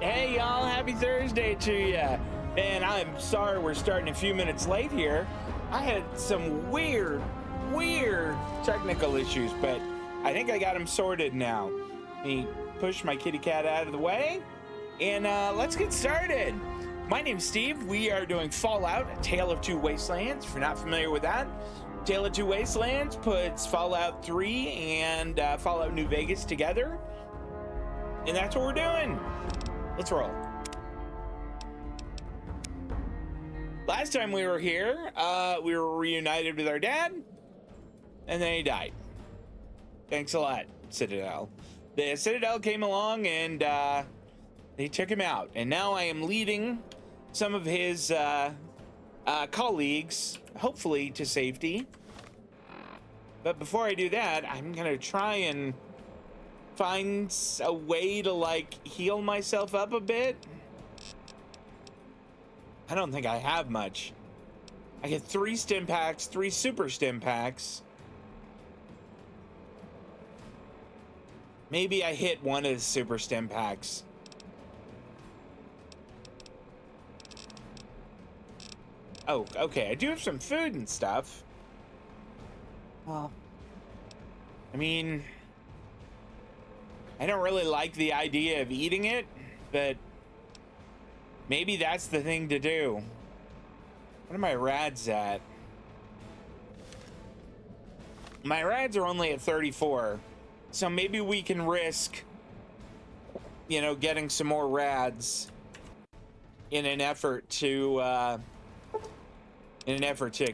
Hey y'all, happy Thursday to ya. Man, I'm sorry we're starting a few minutes late here. I had some weird technical issues, but I think I got them sorted now. Let me push my kitty cat out of the way, and let's get started. My name's Steve. We are doing Fallout, A Tale of Two Wastelands. If you're not familiar with that, Tale of Two Wastelands puts Fallout 3 and Fallout New Vegas together, and that's what we're doing. Let's roll. Last time we were here, we were reunited with our dad, and then he died. Thanks a lot, Citadel. The Citadel came along and they took him out, and now I am leading some of his colleagues, hopefully to safety. But before I do that, I'm gonna try and find a way to like heal myself up a bit. I don't think I have much. I get 3 stim packs, 3 super stim packs. Maybe I hit one of the super stim packs. Oh, okay. I do have some food and stuff. Well, I mean, I don't really like the idea of eating it, but maybe that's the thing to do. What are my rads at? My rads are only at 34, so maybe we can risk, you know, getting some more rads in an effort to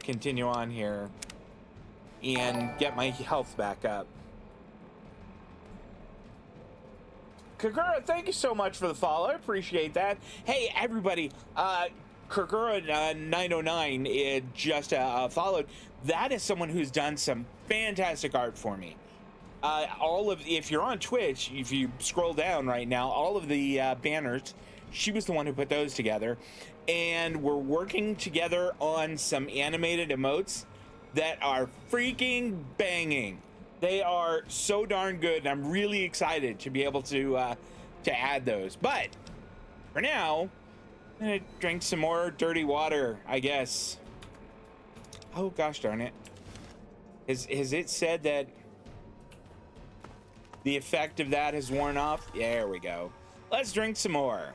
continue on here and get my health back up. Kagura, thank you so much for the follow. I appreciate that. Hey, everybody. Kagura 909 just followed. That is someone who's done some fantastic art for me. If you're on Twitch, if you scroll down right now, all of the banners, she was the one who put those together. And we're working together on some animated emotes that are freaking banging. They are so darn good, and I'm really excited to be able to add those. But for now, I'm gonna drink some more dirty water, I guess. Oh gosh darn it! Has it said that the effect of that has worn off? There we go. Let's drink some more.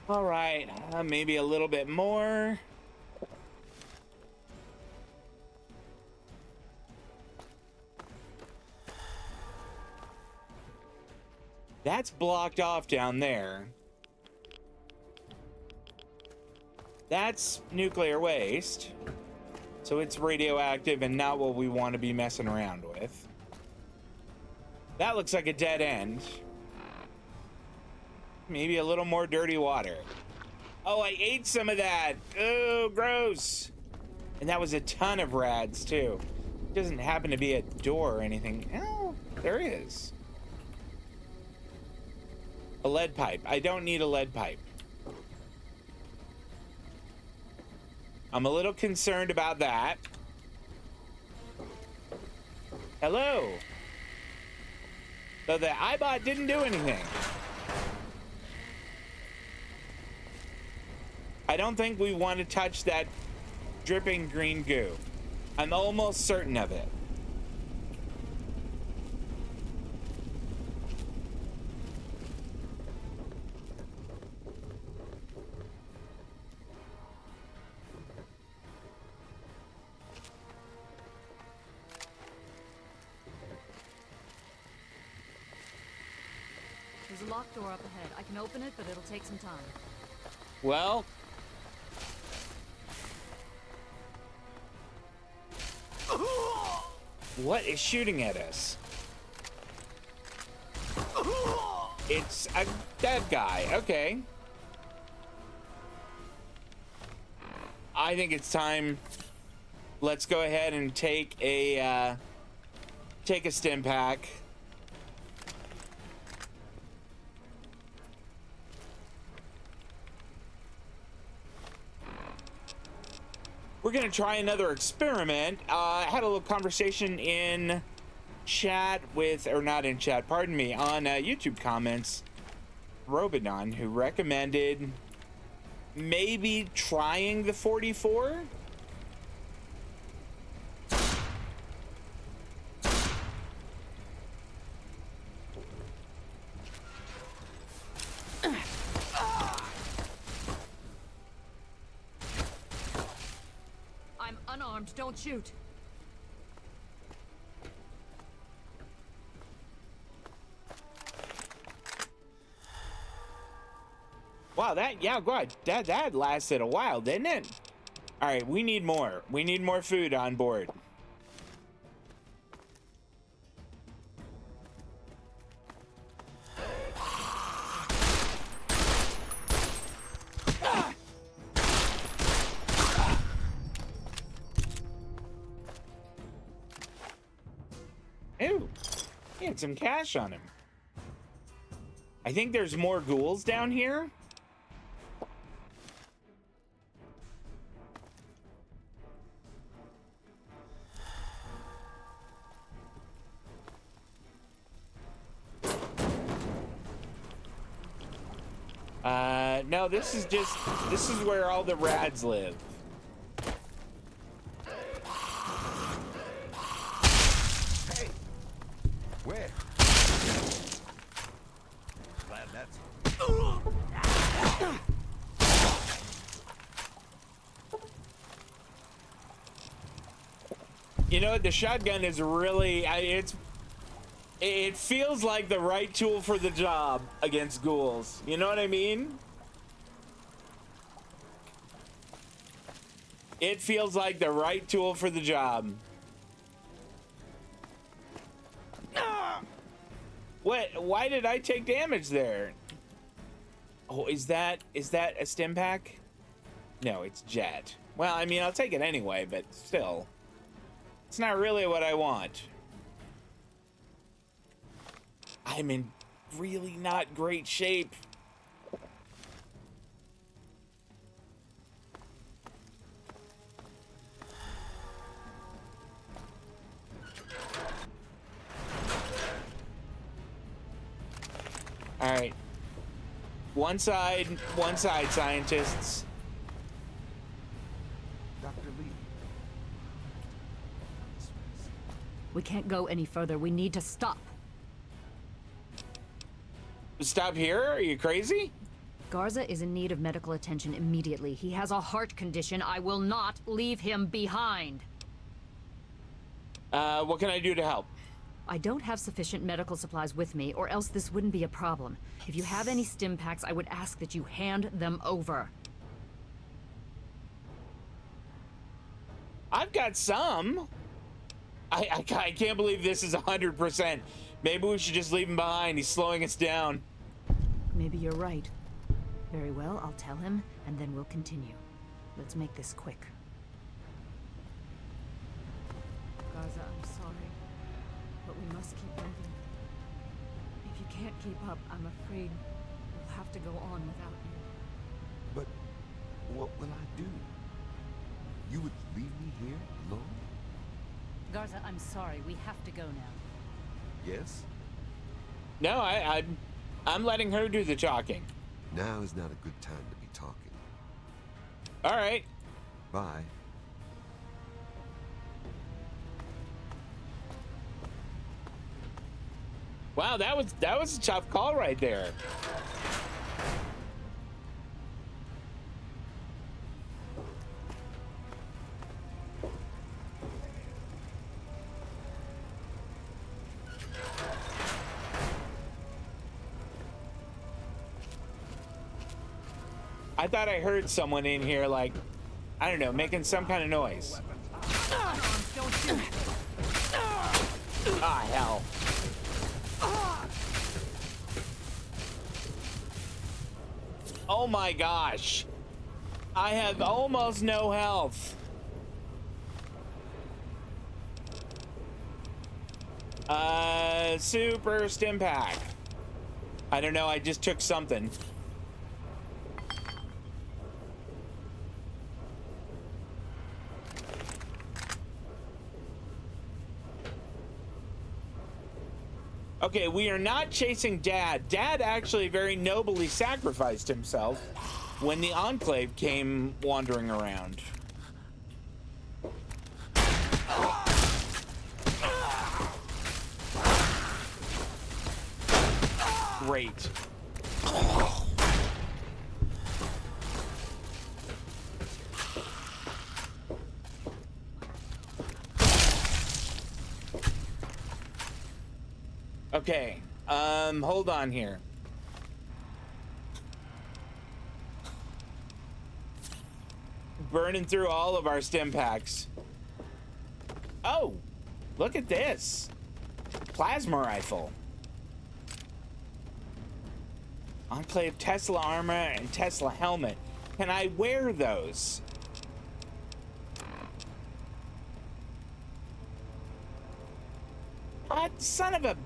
All right, maybe a little bit more. That's blocked off down there. That's nuclear waste. So it's radioactive and not what we want to be messing around with. That looks like a dead end. Maybe a little more dirty water. Oh, I ate some of that. Oh, gross. And that was a ton of rads, too. It doesn't happen to be a door or anything. Oh, there is. A lead pipe. I don't need a lead pipe. I'm a little concerned about that. Hello. So the iBot didn't do anything. I don't think we want to touch that dripping green goo. I'm almost certain of it. There's a locked door up ahead. I can open it, but it'll take some time. Well, what is shooting at us? It's a dead guy. Okay. I think it's time. Let's go ahead and take a stim pack. we're gonna try another experiment. I had a little conversation in chat with, or not in chat, pardon me, on YouTube comments. Robidon, who recommended maybe trying the 44. I'm unarmed. Don't shoot. Wow, that lasted a while, didn't it? All right, we need more. We need more food on board. Ooh, he had some cash on him. I think there's more ghouls down here. No, this is where all the rads live. Hey, where? Glad that's. You know what? The shotgun is really, it feels like the right tool for the job against ghouls. You know what I mean? It feels like the right tool for the job. What? Why did I take damage there? Oh, is that a stim pack? No, it's jet. Well, I mean, I'll take it anyway, but still. It's not really what I want. I'm in really not great shape. All right. One side, scientists. Dr. Lee. We can't go any further. We need to stop. Stop here? Are you crazy? Garza is in need of medical attention immediately. He has a heart condition. I will not leave him behind. What can I do to help? I don't have sufficient medical supplies with me, or else this wouldn't be a problem. If you have any stim packs, I would ask that you hand them over. I've got some. I can't believe this is 100%. Maybe we should just leave him behind. He's slowing us down. Maybe you're right. Very well, I'll tell him, and then we'll continue. Let's make this quick. Garza, I'm sorry, but we must keep moving. If you can't keep up, I'm afraid we'll have to go on without you. But what will I do? You would leave me here alone? Garza, I'm sorry. We have to go now. Yes? No, I'm letting her do the talking. Now is not a good time to be talking. All right. Bye. Wow, that was a tough call right there. I thought I heard someone in here, like, I don't know, making some kind of noise. Don't shoot. Ah, hell. Oh my gosh. I have almost no health. Super stim pack. I don't know, I just took something. Okay, we are not chasing Dad. Dad actually very nobly sacrificed himself when the Enclave came wandering around. Great. Okay, hold on here. Burning through all of our stim packs. Oh, look at this. Plasma rifle. Enclave Tesla armor and Tesla helmet. Can I wear those? What son of a...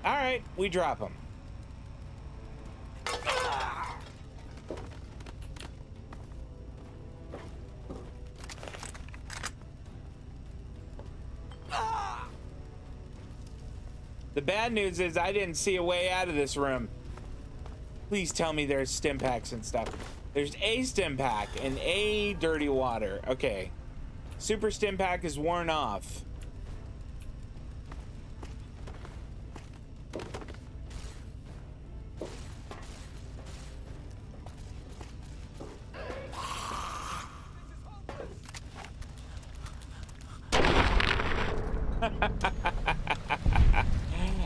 All right, we drop them. The bad news is I didn't see a way out of this room. Please tell me there's stim packs and stuff. There's a stim pack and a dirty water. Okay. Super stim pack is worn off.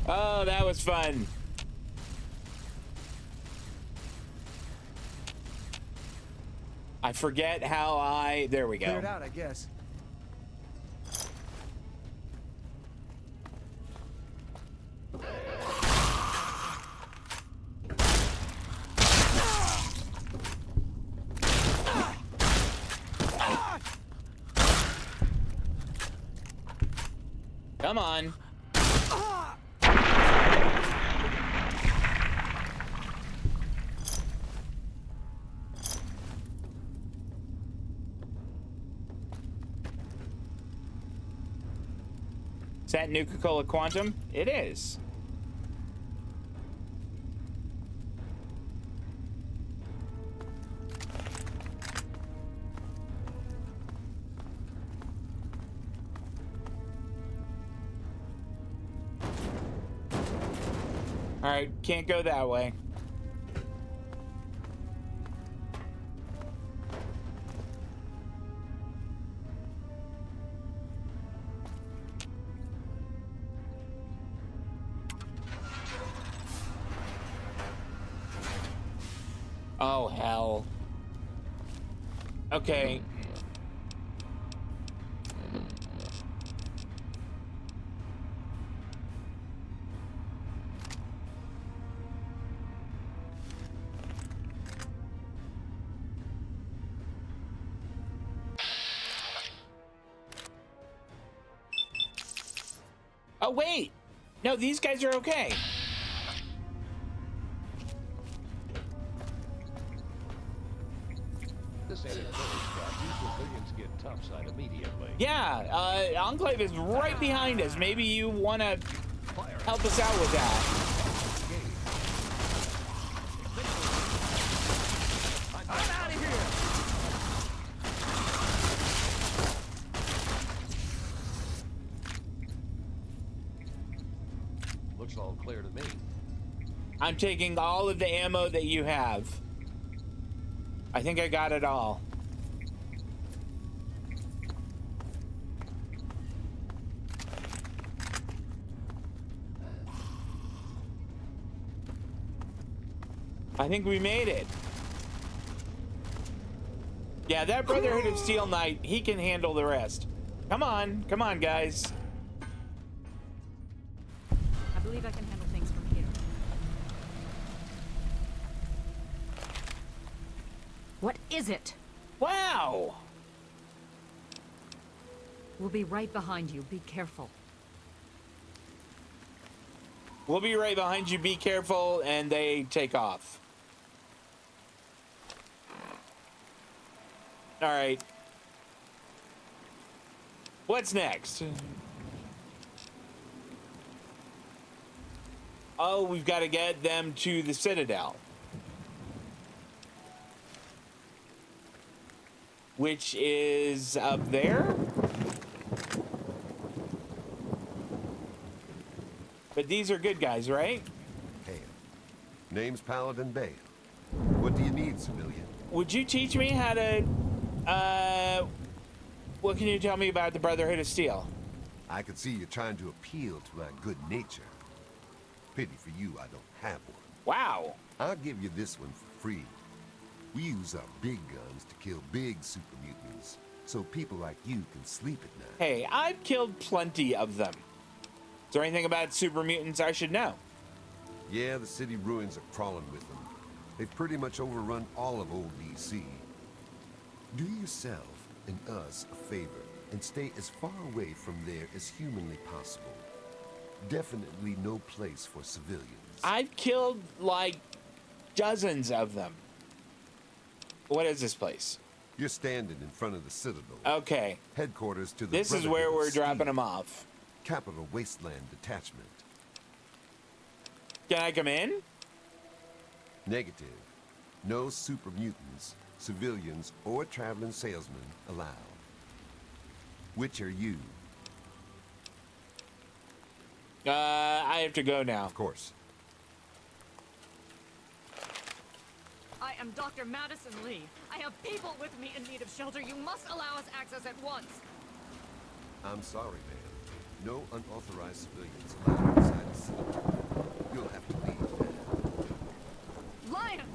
Oh, that was fun. I forget how I... There we go. Cleared out, I guess. Come on. Is that Nuka-Cola Quantum? It is. All right, can't go that way. Oh, hell. Okay. Oh, wait. No, these guys are okay. This ain't a village, Scott. These civilians get topside immediately. Yeah, Enclave is right behind us. Maybe you want to Fire. help us out with that. I'm out of here! Looks all clear to me. I'm taking all of the ammo that you have. I think I got it all. I think we made it. Yeah, that Brotherhood of Steel Knight, he can handle the rest. Come on, guys. I believe I can handle things from here. What is it? Wow. We'll be right behind you. Be careful. We'll be right behind you. Be careful, and they take off. All right. What's next? Oh, we've got to get them to the Citadel. Which is up there. But these are good guys, right? Hail. Name's Paladin Bale. What do you need, civilian? Would you teach me how to, what can you tell me about the Brotherhood of Steel? I could see you trying to appeal to my good nature. Pity for you, I don't have one. Wow. I'll give you this one for free. We use our big guns to kill big super mutants, so people like you can sleep at night. Hey, I've killed plenty of them. Is there anything about super mutants I should know? Yeah, the city ruins are crawling with them. They've pretty much overrun all of old DC. Do yourself and us a favor and stay as far away from there as humanly possible. Definitely no place for civilians. I've killed, like, dozens of them. What is this place? You're standing in front of the Citadel. Okay. Headquarters to the This is Brotherhood where of we're Steel, dropping them off. Capital Wasteland Detachment. Can I come in? Negative. No super mutants, civilians, or traveling salesmen allowed. Which are you? I have to go now. Of course. I am Dr. Madison Lee. I have people with me in need of shelter. You must allow us access at once. I'm sorry, man. No unauthorized civilians allowed inside the Citadel. You'll have to leave now. Lion!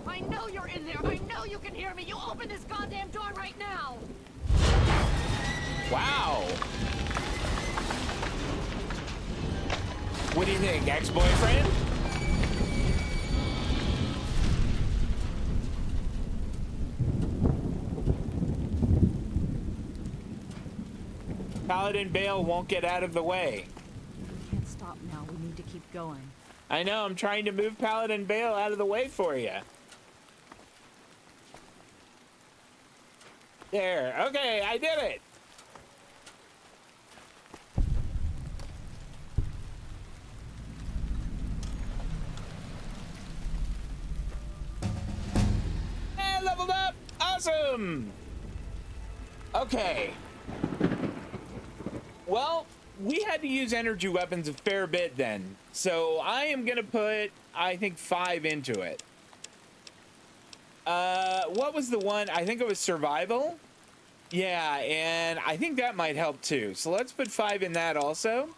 I know you're in there. I know you can hear me. You open this goddamn door right now. Wow. What do you think, ex-boyfriend? Paladin Bale won't get out of the way. We can't stop now. We need to keep going. I know, I'm trying to move Paladin Bale out of the way for you. There, okay, I did it. And leveled up, awesome. Okay. Well, we had to use energy weapons a fair bit then. So I am gonna put, I think, 5 into it. What was the one? I think it was survival. Yeah, and I think that might help too. So let's put 5 in that also.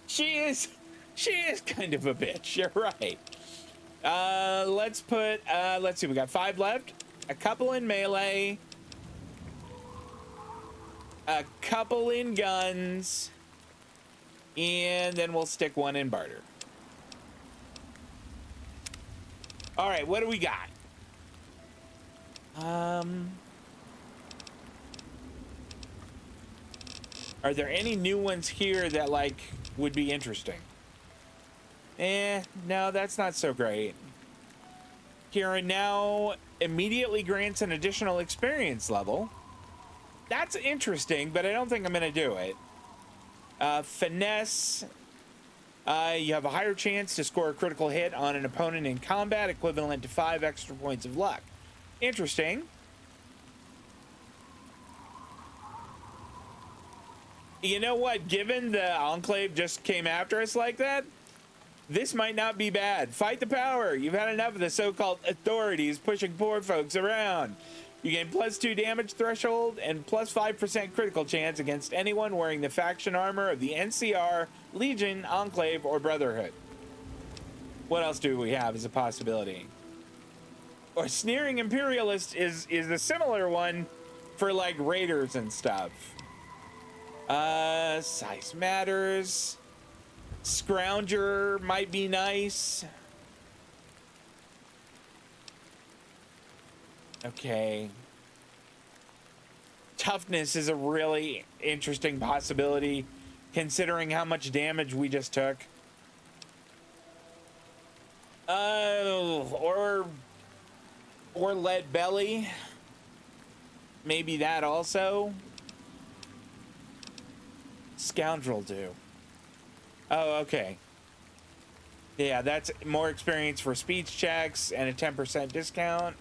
She is kind of a bitch. You're right. Let's put, let's see, we got 5 left. A couple in melee. A couple in guns. And then we'll stick 1 in barter. All right, what do we got? Are there any new ones here that, like, would be interesting? No, that's not so great. Kira now immediately grants an additional experience level. That's interesting, but I don't think I'm going to do it. Finesse. You have a higher chance to score a critical hit on an opponent in combat, equivalent to 5 extra points of luck. Interesting. You know what? Given the Enclave just came after us like that, this might not be bad. Fight the power. You've had enough of the so-called authorities pushing poor folks around. You gain +2 damage threshold and +5% critical chance against anyone wearing the faction armor of the NCR, Legion, Enclave, or Brotherhood. What else do we have as a possibility? Or Sneering Imperialist is a similar one for, like, raiders and stuff. Size matters. Scrounger might be nice. Okay. Toughness is a really interesting possibility, considering how much damage we just took. Or lead belly. Maybe that also. Scoundrel do? Oh, okay. Yeah, that's more experience for speech checks and a 10% discount.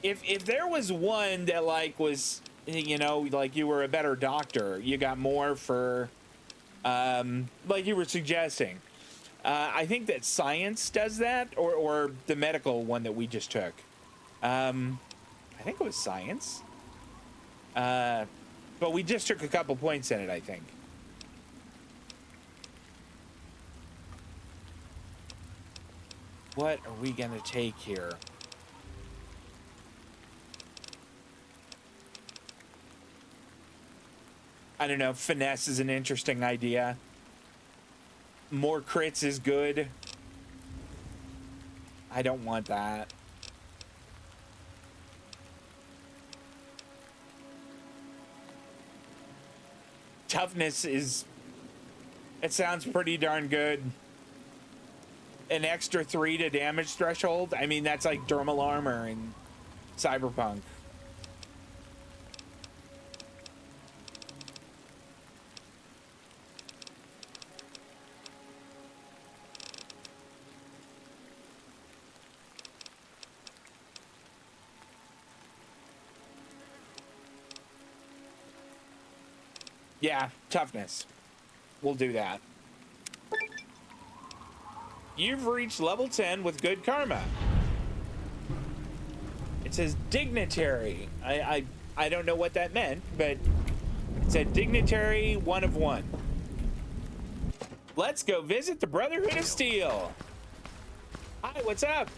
If there was one that like was, you know, like you were a better doctor, you got more for like you were suggesting. I think that science does that, or the medical one that we just took. I think it was science. But we just took a couple points in it, I think. What are we gonna take here? I don't know. Finesse is an interesting idea. More crits is good. I don't want that. Toughness is... It sounds pretty darn good. An extra 3 to damage threshold. I mean, that's like dermal armor in Cyberpunk. Yeah, toughness. We'll do that. You've reached level 10 with good karma. It says dignitary. I don't know what that meant, but it said dignitary 1 of 1. Let's go visit the Brotherhood of Steel. Hi, what's up?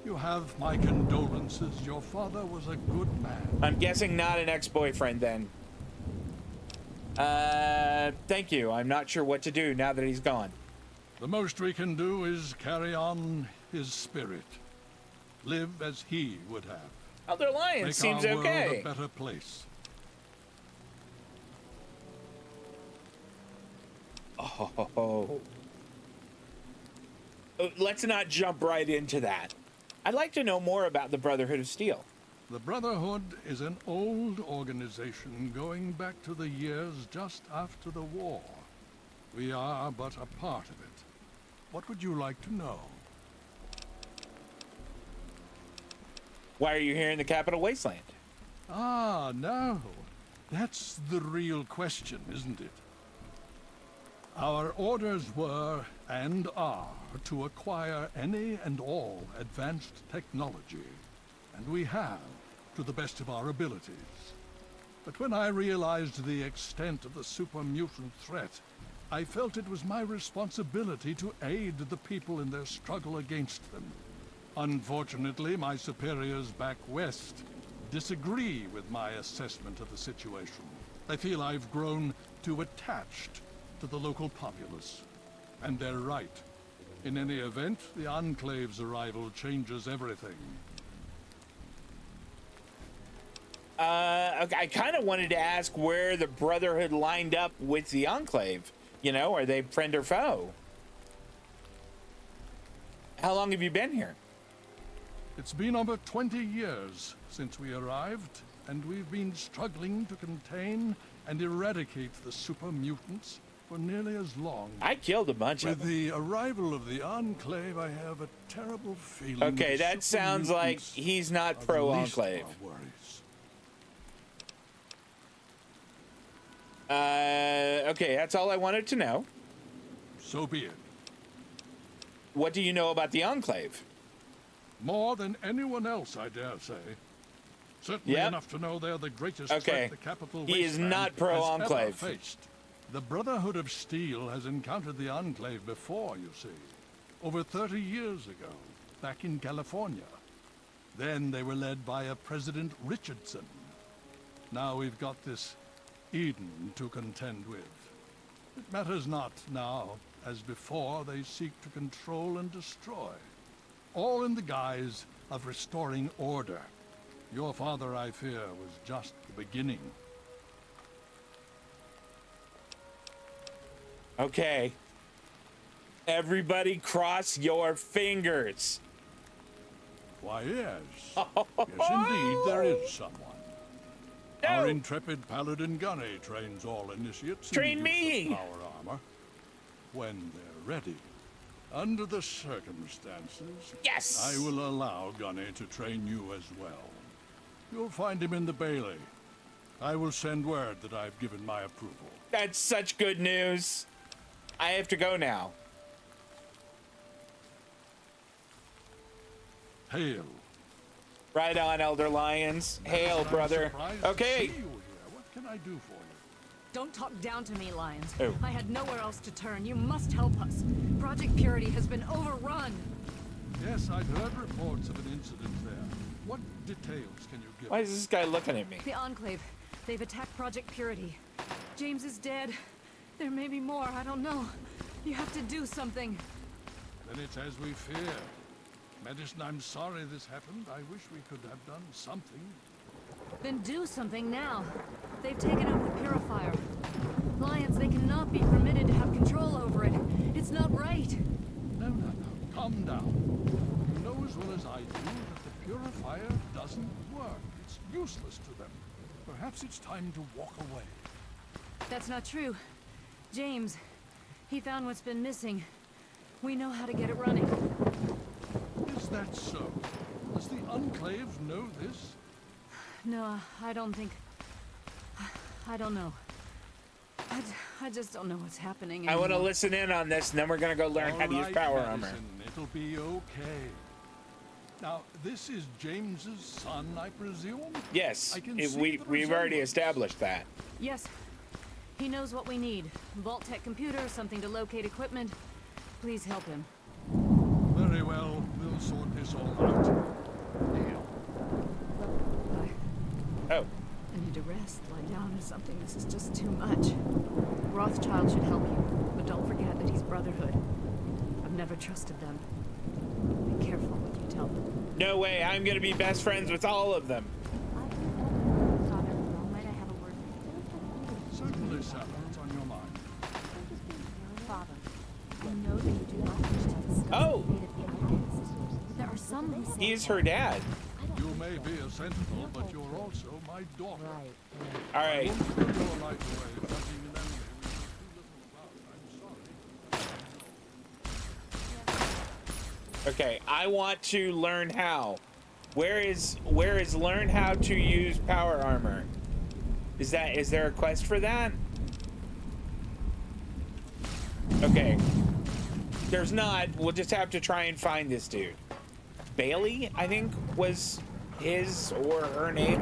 You have my condolences. Your father was a good man. I'm guessing not an ex-boyfriend then. Thank you. I'm not sure what to do now that he's gone. The most we can do is carry on his spirit. Live as he would have. Elder Lion Make seems our world okay. a better place. Oh. Let's not jump right into that. I'd like to know more about the Brotherhood of Steel. The Brotherhood is an old organization going back to the years just after the war. We are but a part of it. What would you like to know? Why are you here in the capital Wasteland? Ah, no. That's the real question, isn't it? Our orders were, and are, to acquire any and all advanced technology. And we have, to the best of our abilities. But when I realized the extent of the super mutant threat, I felt it was my responsibility to aid the people in their struggle against them. Unfortunately, my superiors back west disagree with my assessment of the situation. They feel I've grown too attached to the local populace. And they're right. In any event, the Enclave's arrival changes everything. I kind of wanted to ask where the Brotherhood lined up with the Enclave. You know, are they friend or foe? How long have you been here? It's been over 20 years since we arrived, and we've been struggling to contain and eradicate the super mutants for nearly as long. I killed a bunch of With them. the arrival of the Enclave, I have a terrible feeling. Okay, the that super sounds like mutants he's not are the pro least of Enclave. our worries. Okay, that's all I wanted to know. So be it. What do you know about the Enclave? More than anyone else, I dare say. Certainly Yep. enough to know they're the greatest Okay. threat the capital He is Wasteland not pro has ever Enclave. faced. The Brotherhood of Steel has encountered the Enclave before, you see. Over 30 years ago, back in California. Then they were led by a President Richardson. Now we've got this Eden to contend with. It matters not now. As before, they seek to control and destroy. All in the guise of restoring order. Your father, I fear, was just the beginning. Okay. Everybody cross your fingers. Why, yes. Yes, indeed, there is someone. Our No. intrepid paladin Gunny trains all initiates Train in the use me! of power armor when they're ready. Under the circumstances, Yes! I will allow Gunny to train you as well. You'll find him in the Bailey. I will send word that I've given my approval. That's such good news. I have to go now. Hail. Right on, Elder Lions. Hail, I'm brother. surprised to Okay. see you here. What can I do for you? Don't talk down to me, Lions. Oh. I had nowhere else to turn. You must help us. Project Purity has been overrun. Yes, I've heard reports of an incident there. What details can you give? Why is this guy looking at me? The Enclave. They've attacked Project Purity. James is dead. There may be more. I don't know. You have to do something. Then it's as we feared. Medicine, I'm sorry this happened. I wish we could have done something. Then do something now. They've taken out the purifier. Lions, they cannot be permitted to have control over it. It's not right. No. Calm down. You know as well as I do that the purifier doesn't work. It's useless to them. Perhaps it's time to walk away. That's not true. James, he found what's been missing. We know how to get it running. Is that so? Does the Enclave know this? No, I don't think... I don't know. I just don't know what's happening I want to anymore. listen in on this, and then we're going to go learn how to use All power right, armor. Madison, it'll be okay. Now, this is James's son, I presume? Yes, I can see we've the already resemblance. established that. Yes. He knows what we need. Vault Tech computer, something to locate equipment. Please help him. Very well, we'll sort this all out. Oh, I need to rest, lie down or something. This is just too much. Rothschild should help you, but don't forget that he's Brotherhood. I've never trusted them. Be careful what you tell them. no way. I'm going to be best friends with all of them. Father, might I have a word with you? Certainly, Sarah, what's on your mind? Father, I know that you do not wish to discuss Oh. the fate of the Alchemist. There are some who say He's her dad. You may be a sentinel, but you're also my daughter. right. All right. Won't throw your life away fighting an enemy we know too little about. I'm sorry. Okay, I want to learn how. Where is learn how to use power armor? Is there a quest for that? Okay. There's not. We'll just have to try and find this dude. Bailey, I think, was his or her name.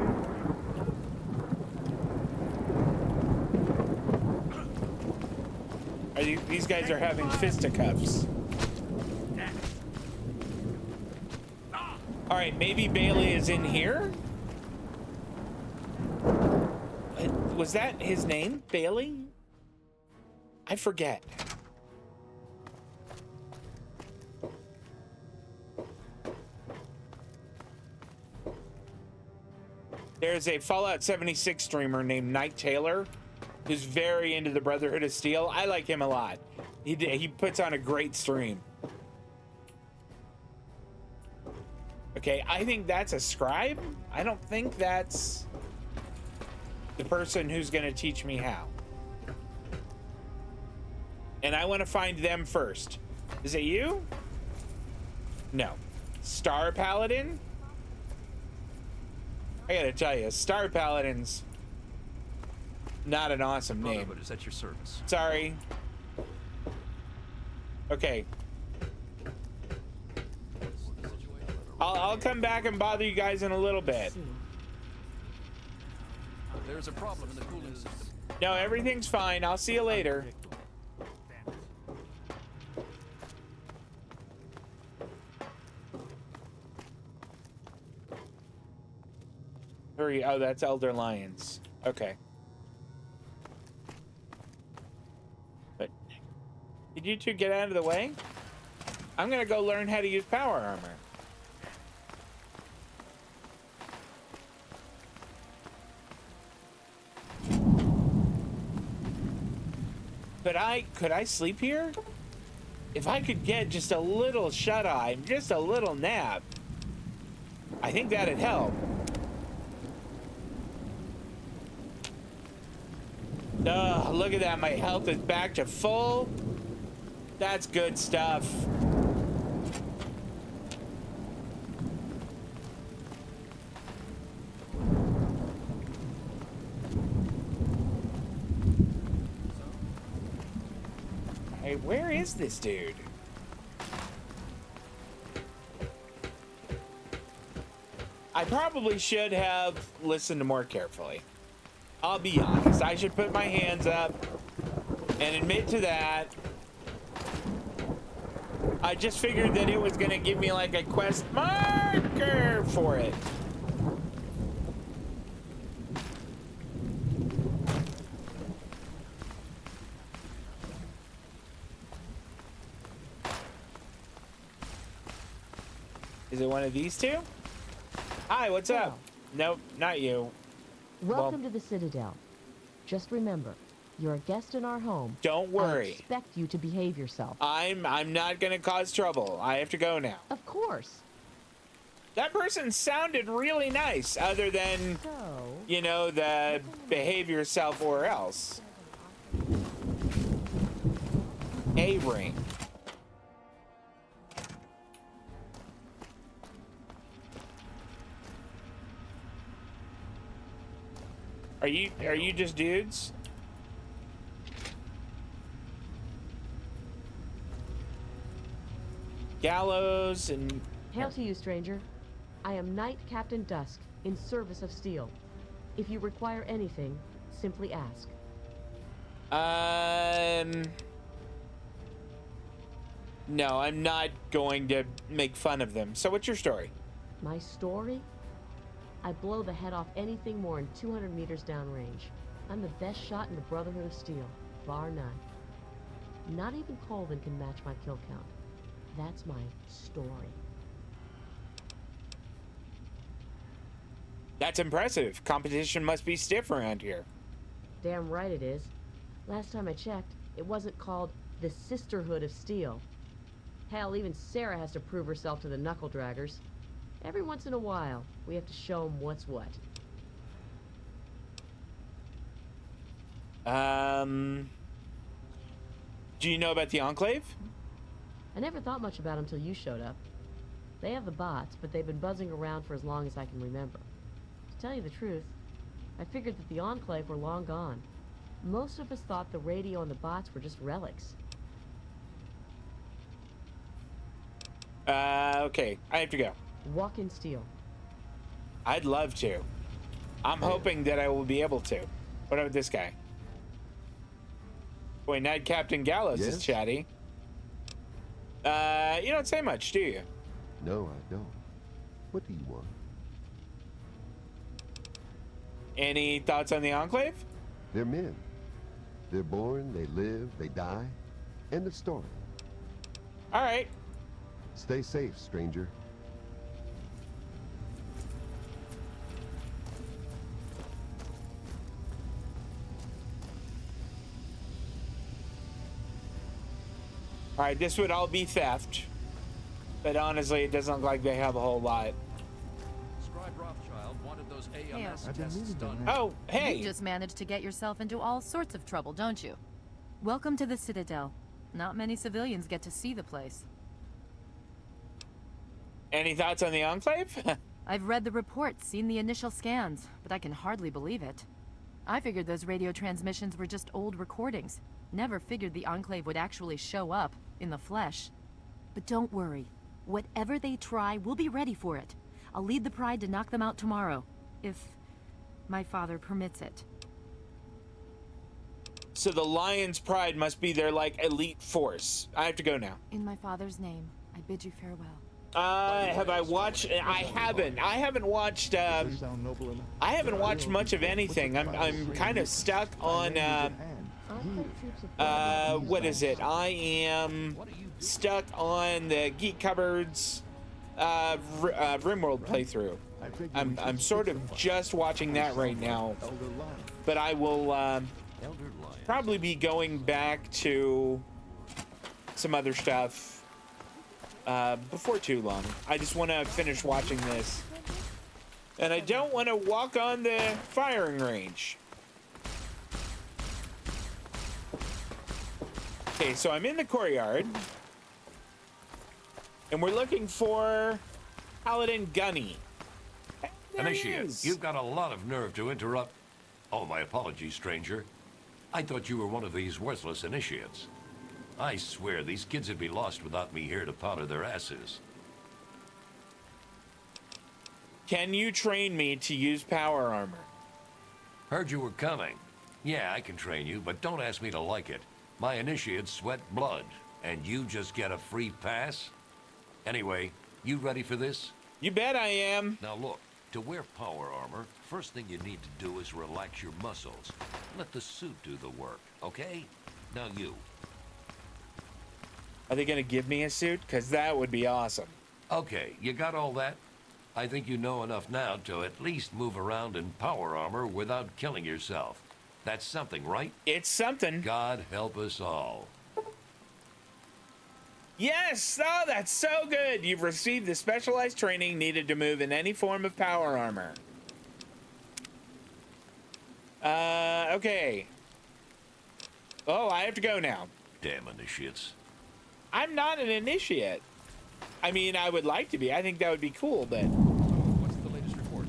These guys are having fisticuffs. All right, maybe Bailey is in here. Was that his name, Bailey? I forget. There's a Fallout 76 streamer named Night Taylor who's very into the Brotherhood of Steel. I like him a lot. He puts on a great stream. Okay, I think that's a scribe. I don't think that's the person who's going to teach me how. And I want to find them first. Is it you? No. Star Paladin? I gotta tell you, Star Paladin's not an awesome name. Brotherhood is at your service. Sorry. Okay. I'll come back and bother you guys in a little bit. There's a problem in the cooling system. No, everything's fine. I'll see you later. Hurry. Oh, that's Elder Lions. Okay. But did you two get out of the way? I'm gonna go learn how to use power armor. Could I sleep here? If I could get just a little shut-eye, just a little nap, I think that'd help. Oh, look at that. My health is back to full. That's good stuff. Hey, where is this dude? I probably should have listened more carefully. I'll be honest. I should put my hands up and admit to that. I just figured that it was gonna give me like a quest marker for it. Is it one of these two? Hi, what's up? Nope, not you. Welcome to the Citadel. Just remember, you're a guest in our home. Don't worry. I expect you to behave yourself. I'm not gonna cause trouble. I have to go now. Of course. That person sounded really nice, other than, So, you know, the behave yourself or else. A ring. Are you just dudes? Gallows and... hail to you, stranger. I am Knight Captain Dusk, in service of Steel. If you require anything, simply ask. No, I'm not going to make fun of them. So what's your story? My story? I blow the head off anything more than 200 meters downrange. I'm the best shot in the Brotherhood of Steel, bar none. Not even Colvin can match my kill count. That's my story. That's impressive. Competition must be stiff around here. Damn right it is. Last time I checked, it wasn't called the Sisterhood of Steel. Hell, even Sarah has to prove herself to the knuckle draggers. Every once in a while, we have to show them what's what. Do you know about the Enclave? I never thought much about them till you showed up. They have the bots, but they've been buzzing around for as long as I can remember. To tell you the truth, I figured that the Enclave were long gone. Most of us thought the radio and the bots were just relics. Okay, I have to go. Walk in steel. I'd love to. I'm hoping that I will be able to. What about this guy? Boy, Knight Captain Gallows is chatty. You don't say much, do you? No, I don't. What do you want? Any thoughts on the Enclave? They're men. They're born, they live, they die. End of story. All right. Stay safe, stranger. All right, this would all be theft. But honestly, it doesn't look like they have a whole lot. Scribe Rothschild wanted those AMS tests done. Oh, hey. You just managed to get yourself into all sorts of trouble, don't you? Welcome to the Citadel. Not many civilians get to see the place. Any thoughts on the Enclave? I've read the reports, seen the initial scans, but I can hardly believe it. I figured those radio transmissions were just old recordings. Never figured the Enclave would actually show up, in the flesh. But don't worry. Whatever they try, we'll be ready for it. I'll lead the Pride to knock them out tomorrow, if my father permits it. So the Lion's Pride must be their, like, elite force. I have to go now. In my father's name, I bid you farewell. Have I watched? I haven't. I haven't watched. I haven't watched much of anything. I'm kind of stuck on. What is it? I am stuck on the Geek Cupboards RimWorld playthrough. I'm sort of just watching that right now, but I will probably be going back to some other stuff before too long. I just want to finish watching this, and I don't want to walk on the firing range. Okay, so I'm in the courtyard. And we're looking for Paladin Gunny. There he Initiate, is. you've got a lot of nerve to interrupt. Oh, my apologies, stranger. I thought you were one of these worthless initiates. I swear these kids would be lost without me here to powder their asses. Can you train me to use power armor? Heard you were coming. Yeah, I can train you, but don't ask me to like it. My initiates sweat blood, and you just get a free pass? Anyway, you ready for this? You bet I am. Now look, to wear power armor, first thing you need to do is relax your muscles. Let the suit do the work, okay? Now you. Are they gonna give me a suit? Because that would be awesome. Okay, you got all that? I think you know enough now to at least move around in power armor without killing yourself. That's something, right? It's something. God help us all. Yes! Oh, that's so good! You've received the specialized training needed to move in any form of power armor. Okay. Oh, I have to go now. Damn initiates. I'm not an initiate. I mean, I would like to be. I think that would be cool, but... What's the latest report?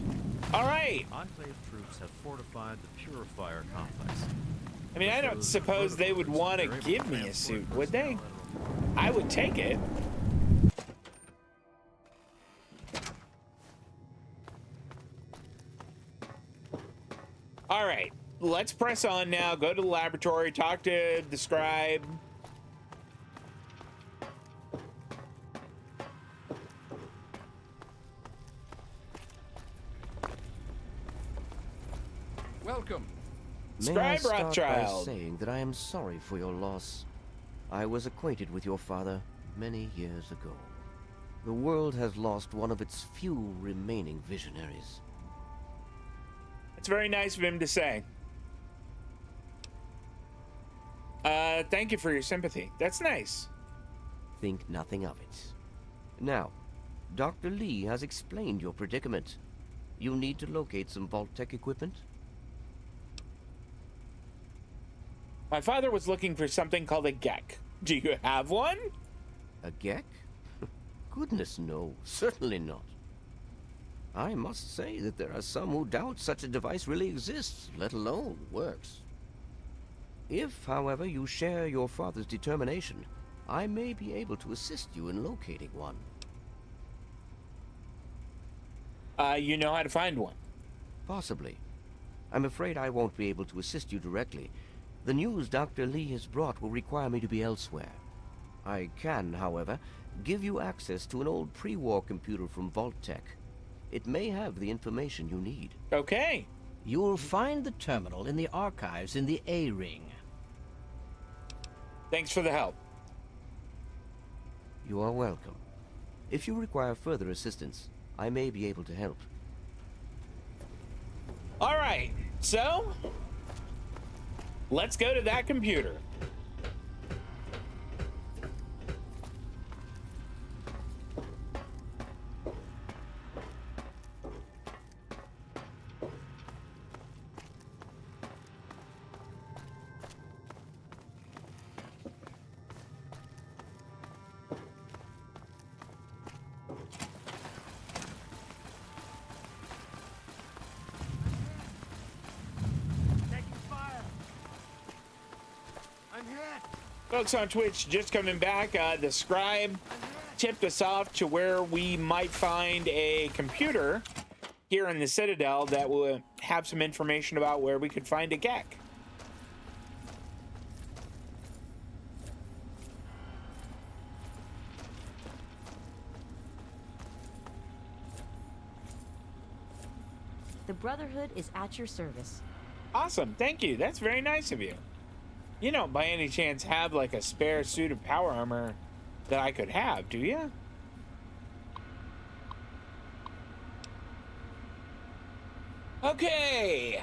All right. Enclave troops have fortified the Purifier complex. I mean, I don't suppose they would want to give me a suit, would they? I would take it. All right, let's press on now. Go to the laboratory, talk to the scribe. Welcome. May I Scribe start by Rothschild. saying that I am sorry for your loss. I was acquainted with your father many years ago. The world has lost one of its few remaining visionaries. It's very nice of him to say. Thank you for your sympathy. That's nice. Think nothing of it. Now, Dr. Lee has explained your predicament. You need to locate some Vault-Tec equipment. My father was looking for something called a Gek. Do you have one? A Gek? Goodness no, certainly not. I must say that there are some who doubt such a device really exists, let alone works. If, however, you share your father's determination, I may be able to assist you in locating one. You know how to find one? Possibly. I'm afraid I won't be able to assist you directly. The news Dr. Lee has brought will require me to be elsewhere. I can, however, give you access to an old pre-war computer from Vault-Tec. It may have the information you need. Okay. You'll find the terminal in the archives in the A-Ring. Thanks for the help. You are welcome. If you require further assistance, I may be able to help. All right, so let's go to that computer. Folks on Twitch just coming back. The scribe tipped us off to where we might find a computer here in the Citadel that will have some information about where we could find a Gek. The Brotherhood is at your service. Awesome, thank you. That's very nice of you. You don't by any chance have like a spare suit of power armor that I could have, do you? Okay.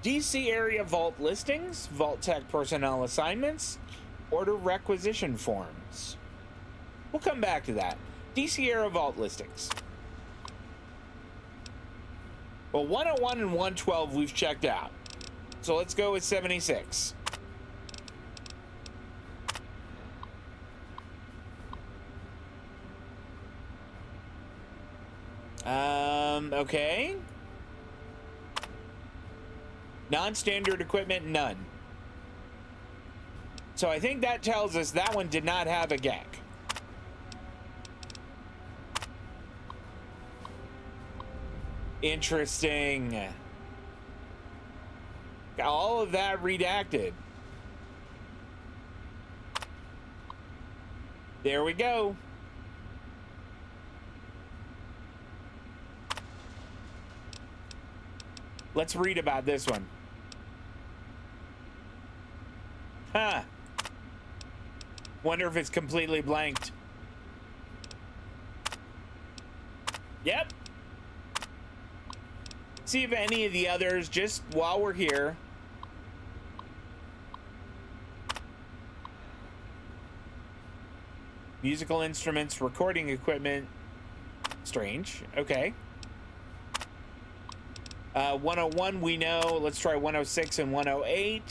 DC area vault listings, Vault-Tec personnel assignments, order requisition forms. We'll come back to that. DC area vault listings. Well, 101 and 112 we've checked out. So let's go with 76. Okay. Non-standard equipment, none. So I think that tells us that one did not have a GAC. Interesting. All of that redacted. There we go. Let's read about this one. Huh. Wonder if it's completely blanked. Yep. See if any of the others, just while we're here. Musical instruments, recording equipment. Strange. Okay. 101 we know. Let's try 106 and 108.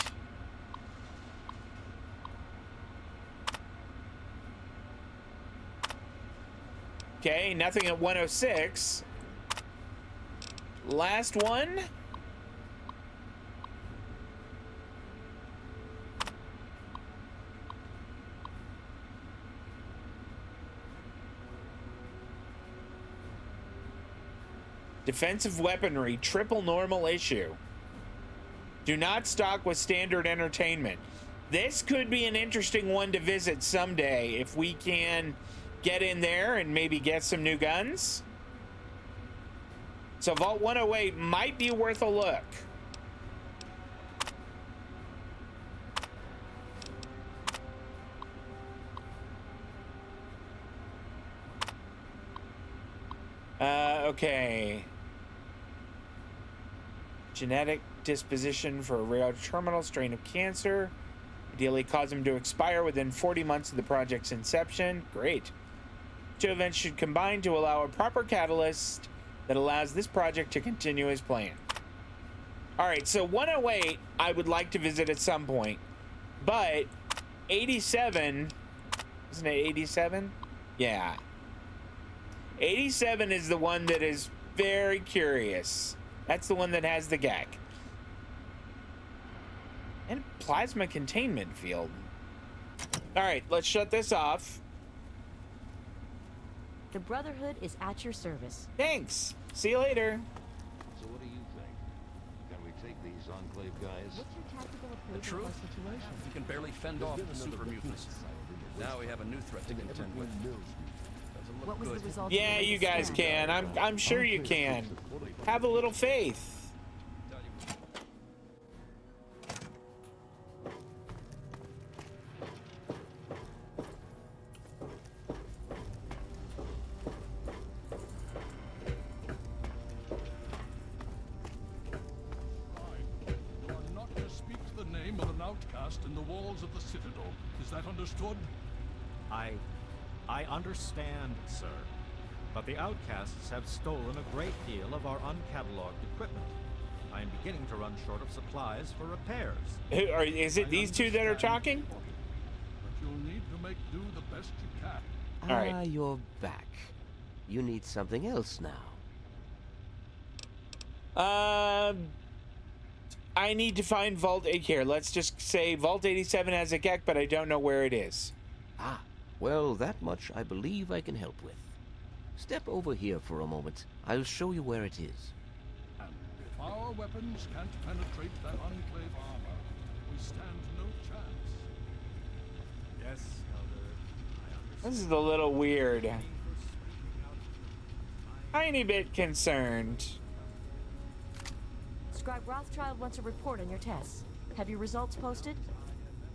Okay, nothing at 106. Last one. Defensive weaponry, triple normal issue. Do not stock with standard entertainment. This could be an interesting one to visit someday if we can get in there and maybe get some new guns. So Vault 108 might be worth a look. Okay. Genetic disposition for a rare terminal strain of cancer. Ideally cause them to expire within 40 months of the project's inception. Great. Two events should combine to allow a proper catalyst that allows this project to continue as planned. All right, so 108 I would like to visit at some point, but 87, isn't it 87? Yeah. 87 is the one that is very curious. That's the one that has the GAC. And plasma containment field. All right, let's shut this off. The Brotherhood is at your service. Thanks. See you later. So what do you think? Can we take these Enclave guys? What's your tactical The approach truth? to the situation? We can barely fend off the super mutants. Now we have a new threat to contend with. Doesn't What look was the good. result? Yeah, you guys can. I'm sure you can. Have a little faith. You are not to speak the name of an outcast in the walls of the Citadel. Is that understood? I understand, sir. But the outcasts have stolen a great deal of our uncatalogued equipment. I am beginning to run short of supplies for repairs. Is it these two that are talking? But you'll need to make do the best you can. All right. You're back. You need something else now. I need to find Vault 8 here. Let's just say Vault 87 has a GAC, but I don't know where it is. Ah, well, that much I believe I can help with. Step over here for a moment. I'll show you where it is. And if our weapons can't penetrate that Enclave armor, we stand no chance. Yes, Elder. I This is a little weird. understand. Tiny bit concerned. Scribe Rothschild wants a report on your tests. Have your results posted?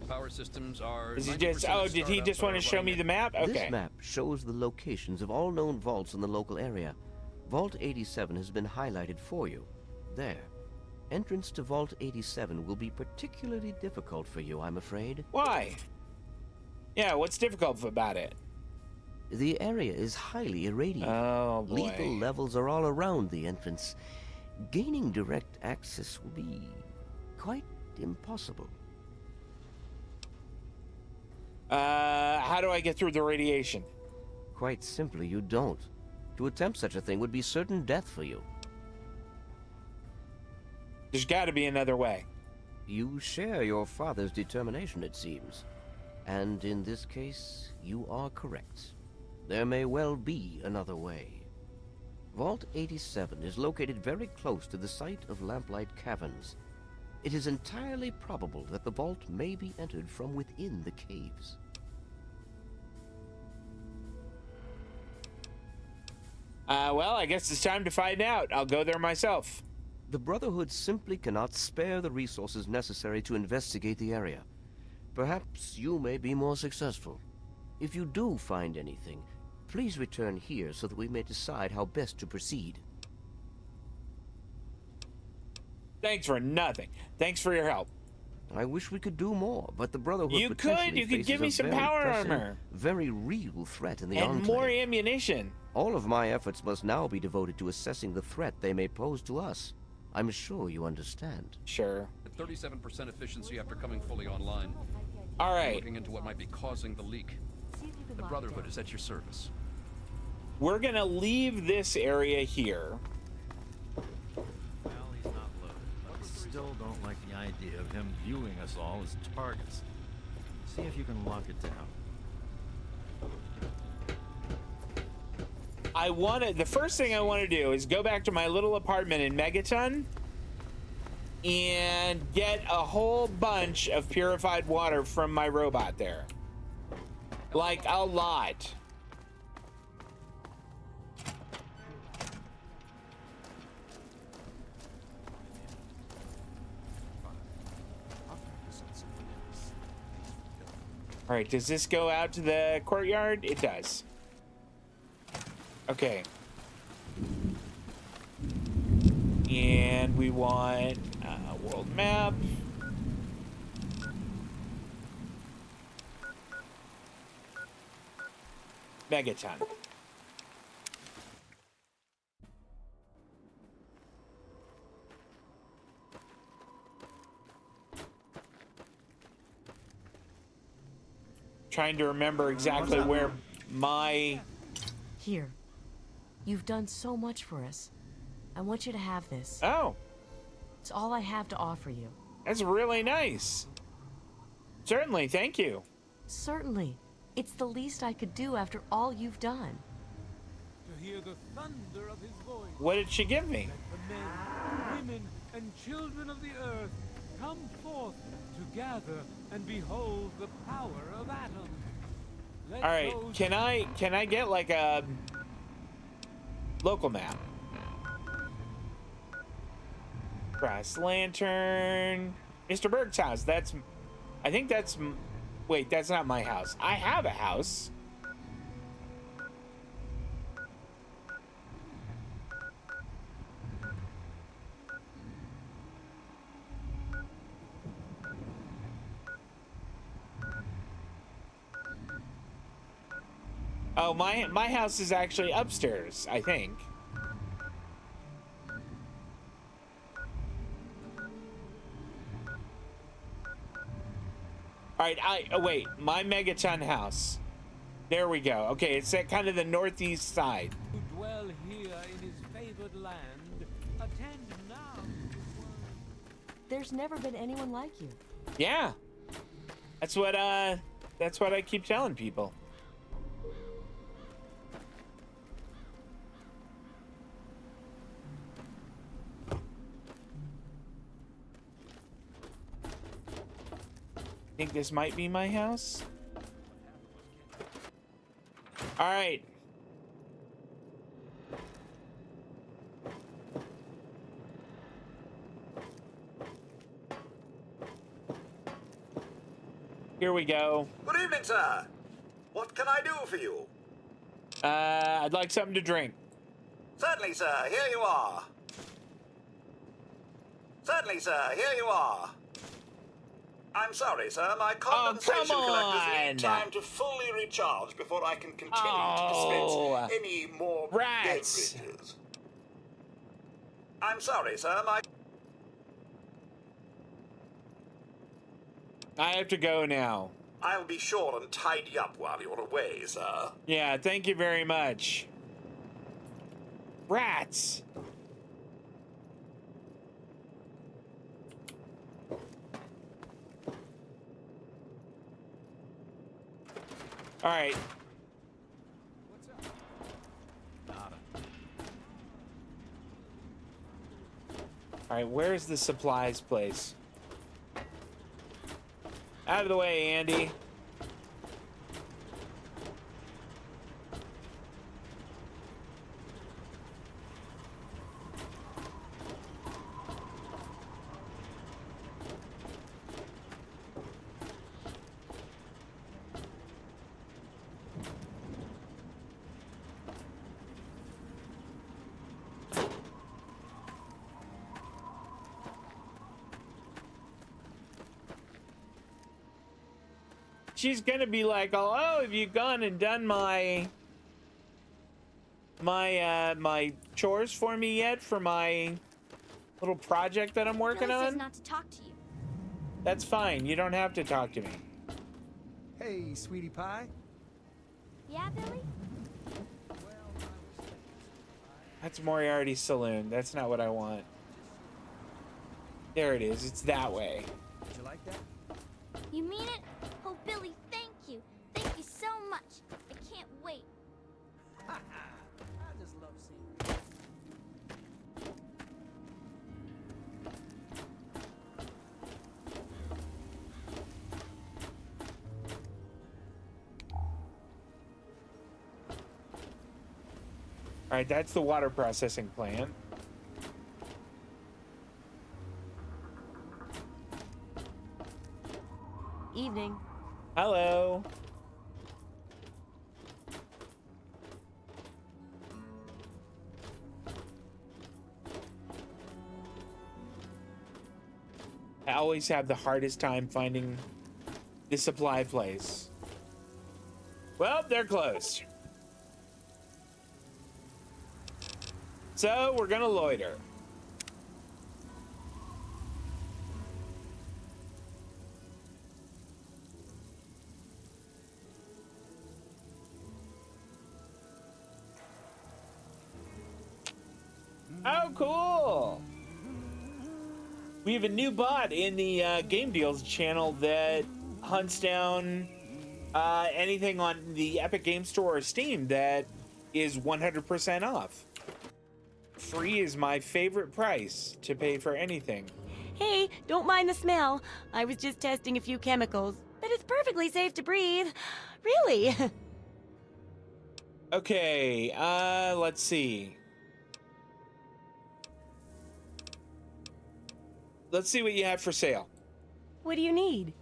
Power systems are. Is he just? Oh, did he just want to show me the map? Okay. This map shows the locations of all known vaults in the local area. Vault 87 has been highlighted for you. There. Entrance to Vault 87 will be particularly difficult for you, I'm afraid. Why? Yeah, what's difficult about it? The area is highly irradiated. Oh, boy. Lethal levels are all around the entrance. Gaining direct access will be quite impossible. How do I get through the radiation? Quite simply, you don't. To attempt such a thing would be certain death for you. There's got to be another way. You share your father's determination, it seems. And in this case, you are correct. There may well be another way. Vault 87 is located very close to the site of Lamplight Caverns. It is entirely probable that the vault may be entered from within the caves. Well, I guess it's time to find out. I'll go there myself. The Brotherhood simply cannot spare the resources necessary to investigate the area. Perhaps you may be more successful. If you do find anything, please return here so that we may decide how best to proceed. Thanks for nothing. Thanks for your help. I wish we could do more, but the Brotherhood You potentially could give faces me a some very power pressing, armor. very real threat in the And Enclave. more ammunition. All of my efforts must now be devoted to assessing the threat they may pose to us. I'm sure you understand. Sure. At 37% efficiency after coming fully online. All right. Looking into what might be causing the leak. The Brotherhood is at your service. We're gonna leave this area here. Well, he's not loaded, but I still don't like the idea of him viewing us all as targets. See if you can lock it down. The first thing I want to do is go back to my little apartment in Megaton and get a whole bunch of purified water from my robot there. Like a lot. All right, does this go out to the courtyard? It does. Okay. And we want a world map. Megaton. Trying to remember exactly where my... Here. You've done so much for us. I want you to have this. Oh. It's all I have to offer you. That's really nice. Certainly, thank you. Certainly. It's the least I could do after all you've done. To hear the thunder of his voice. What did she give me? Let the men, women, and children of the earth come forth to gather and behold the power of Atom. All right, can I get like a local map? Brass lantern. Mr. Berg's house. I think that's, wait, that's not my house. I have a house. Oh, my house is actually upstairs, I think. All right, wait, my Megaton house. There we go. Okay, it's at kind of the northeast side. Who dwell here in his favored land, attend now. There's never been anyone like you. Yeah. That's what I keep telling people. Think this might be my house? All right. Here we go. Good evening, sir. What can I do for you? I'd like something to drink. Certainly, sir. Here you are. Certainly, sir. Here you are. I'm sorry, sir. My condensation collectors need time to fully recharge before I can continue to dispense any more rats. beverages. I'm sorry, sir. I have to go now. I'll be sure and tidy up while you're away, sir. Yeah, thank you very much. Rats. All right. All right, where's the supplies place? Out of the way, Andy. She's gonna be like, oh, have you gone and done my chores for me yet for my little project that I'm working Billy says on? not to talk to you. That's fine. You don't have to talk to me. Hey, sweetie pie. Yeah, Billy? That's Moriarty's saloon. That's not what I want. There it is. It's that way. Did you like that? You mean it? Oh, Billy, thank you. Thank you so much. I can't wait. I just love seeing you. All right, that's the water processing plant. Evening. Hello. I always have the hardest time finding the supply place. Well, they're closed. So we're gonna loiter. Oh, cool. We have a new bot in the game deals channel that hunts down anything on the Epic Game Store or Steam that is 100% off. Free is my favorite price to pay for anything. Hey, don't mind the smell. I was just testing a few chemicals, but it's perfectly safe to breathe. Really? Okay, let's see. Let's see what you have for sale. What do you need?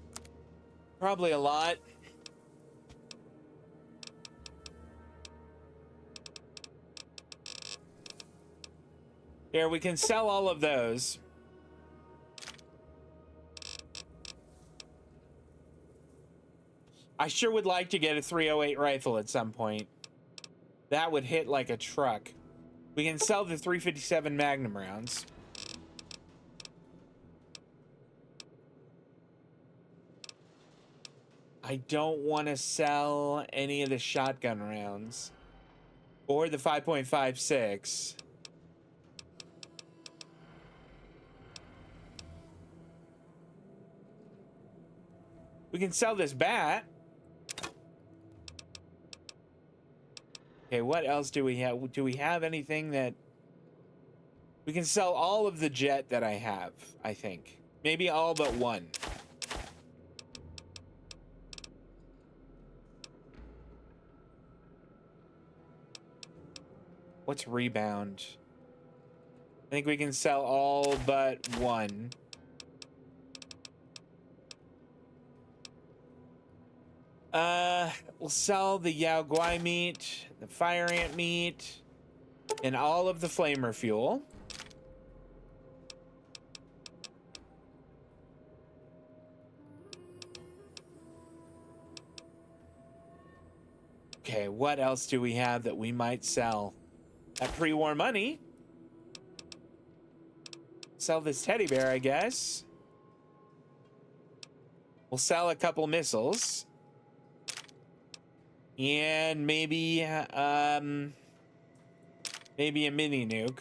Probably a lot. Here, we can sell all of those. I sure would like to get a 308 rifle at some point. That would hit like a truck. We can sell the 357 Magnum rounds. I don't want to sell any of the shotgun rounds or the 5.56. We can sell this bat. Okay, what else do we have? Do we have anything that we can sell? All of the jet that I have, I think. Maybe all but one. What's rebound? I think we can sell all but one. We'll sell the Yao Guai meat, the fire ant meat, and all of the flamer fuel. Okay, what else do we have that we might sell? At pre-war money. Sell this teddy bear, I guess. We'll sell a couple missiles. And maybe, Maybe a mini nuke.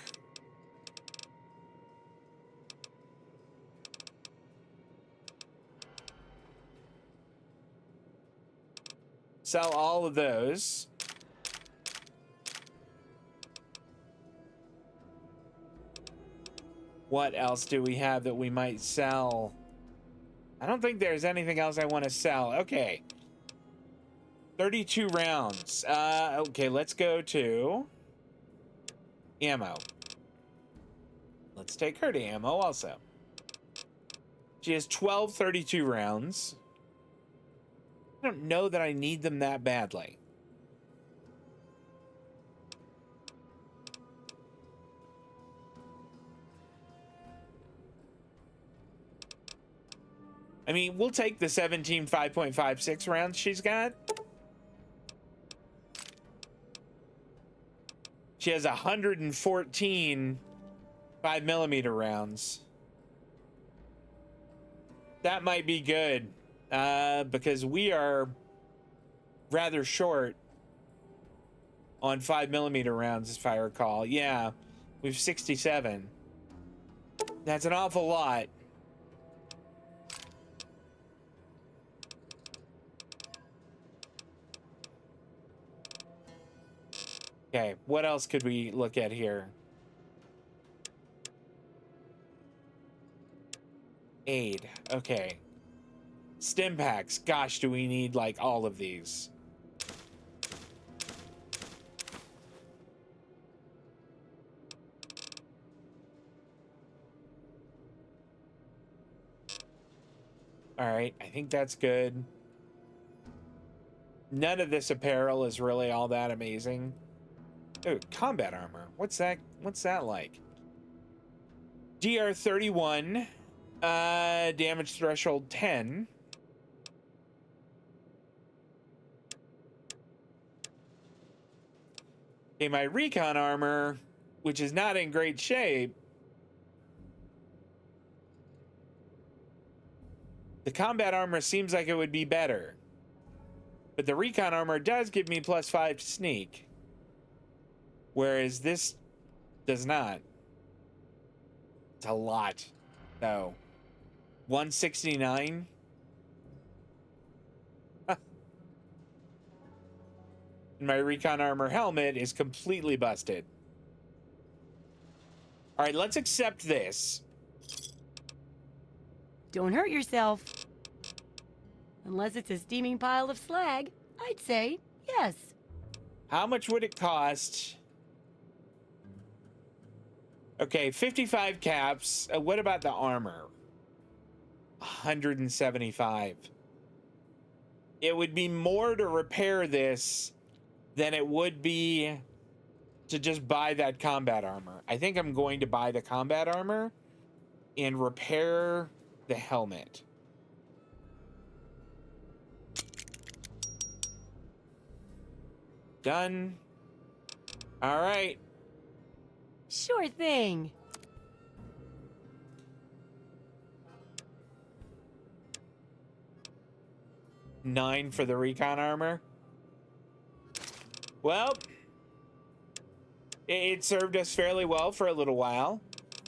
Sell all of those. What else do we have that we might sell? I don't think there's anything else I want to sell. Okay. 32 rounds. Okay, let's go to ammo. Let's take her to ammo also. She has 12 32 rounds. I don't know that I need them that badly. I mean, we'll take the 17 5.56 rounds she's got. She has 114 5mm rounds. That might be good because we are rather short on 5mm rounds, if I recall. Yeah, we have 67. That's an awful lot. Okay, what else could we look at here? Aid, okay. Stim packs, gosh, do we need like all of these? All right, I think that's good. None of this apparel is really all that amazing. Oh, combat armor. What's that? What's that like? DR 31, damage threshold 10. Okay, my recon armor, which is not in great shape. The combat armor seems like it would be better. But the recon armor does give me +5 to sneak. Whereas this does not. It's a lot, though. 169. And my recon armor helmet is completely busted. All right, let's accept this. Don't hurt yourself. Unless it's a steaming pile of slag, I'd say yes. How much would it cost? Okay, 55 caps. What about the armor? 175. It would be more to repair this than it would be to just buy that combat armor. I think I'm going to buy the combat armor and repair the helmet. Done. All right. Sure thing. $9 for the recon armor. Well, it served us fairly well for a little while.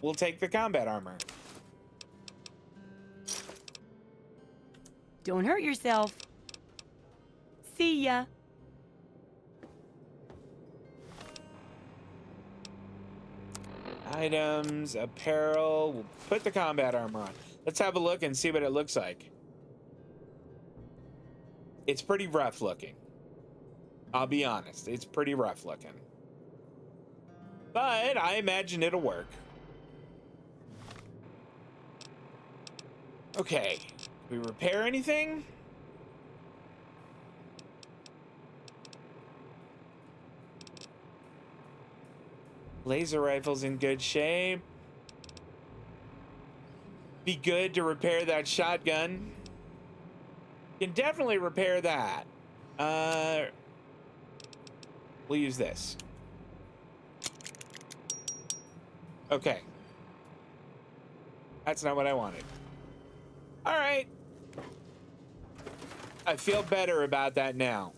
We'll take the combat armor. Don't hurt yourself. See ya. Items, apparel. We'll put the combat armor on. Let's have a look and see what it looks like. It's pretty rough looking. I'll be honest. It's pretty rough looking. But I imagine it'll work. Okay. Can we repair anything? Laser rifle's in good shape. Be good to repair that shotgun. Can definitely repair that. We'll use this. Okay. That's not what I wanted. All right. I feel better about that now.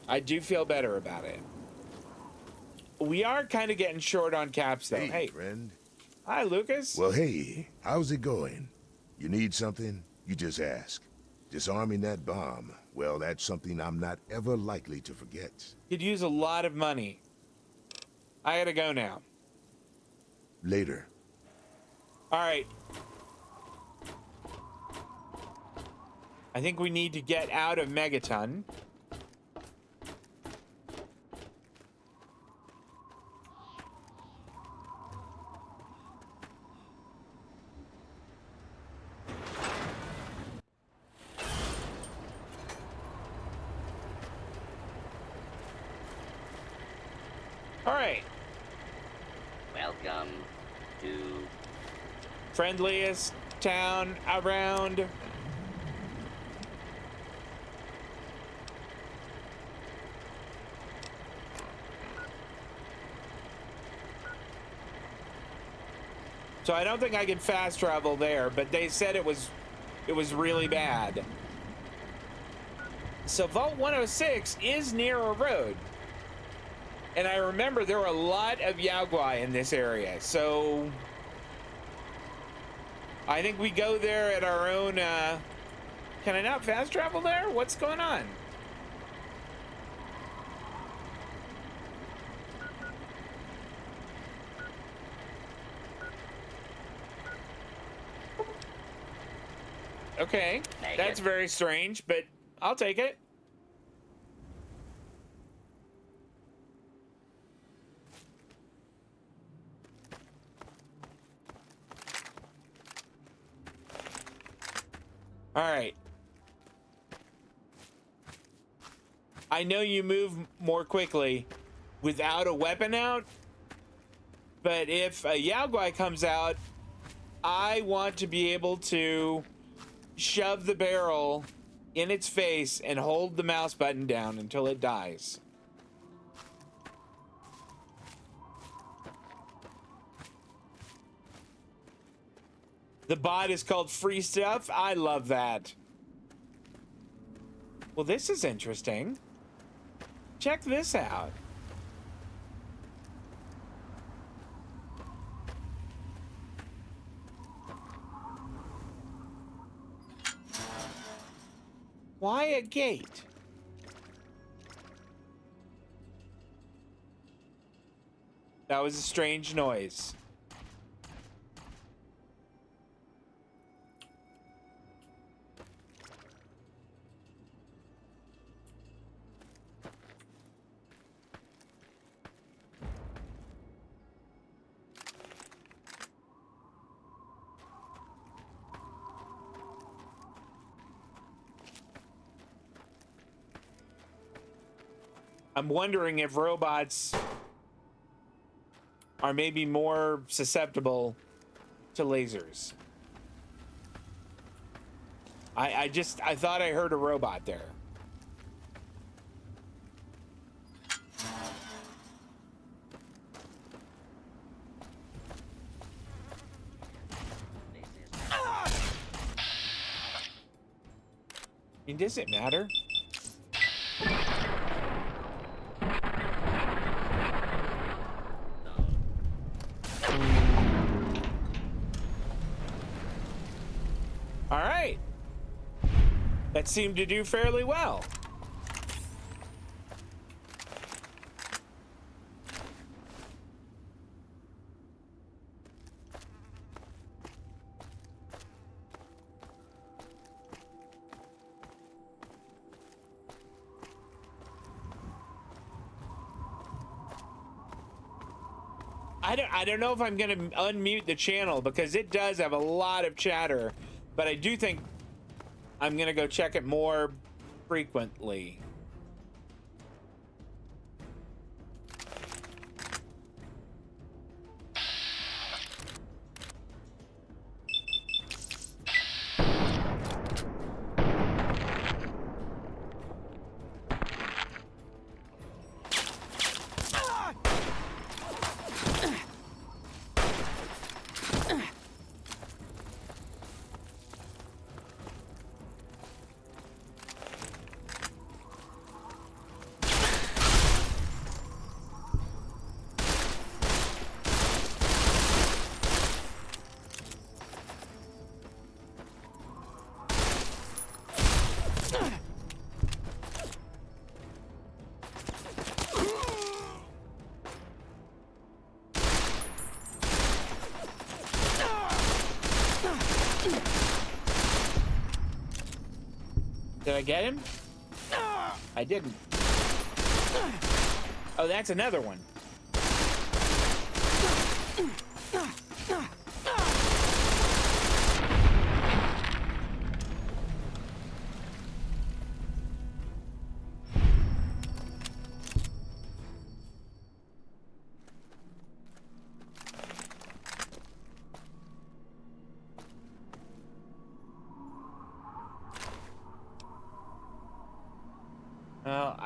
I do feel better about it. We are kind of getting short on caps, though. Hey, friend. Hi, Lucas. Well, hey, how's it going? You need something? You just ask. Disarming that bomb, well, that's something I'm not ever likely to forget. Could use a lot of money. I gotta go now. Later. All right. I think we need to get out of Megaton. All right. Welcome to friendliest town around. So I don't think I can fast travel there, but they said it was really bad. So Vault 106 is near a road. And I remember there were a lot of Yaguai in this area, so I think we go there at our own, can I not fast travel there? What's going on? Okay, that's very strange, but I'll take it. All right. I know you move more quickly without a weapon out, but if a Yaguai comes out, I want to be able to shove the barrel in its face and hold the mouse button down until it dies. The bot is called Free Stuff. I love that. Well, this is interesting. Check this out. Why a gate? That was a strange noise. I'm wondering if robots are maybe more susceptible to lasers. I thought I heard a robot there. I mean, does it matter? All right. That seemed to do fairly well. I don't know if I'm gonna unmute the channel because it does have a lot of chatter, but I do think I'm gonna go check it more frequently. Did I get him? I didn't. Oh, that's another one.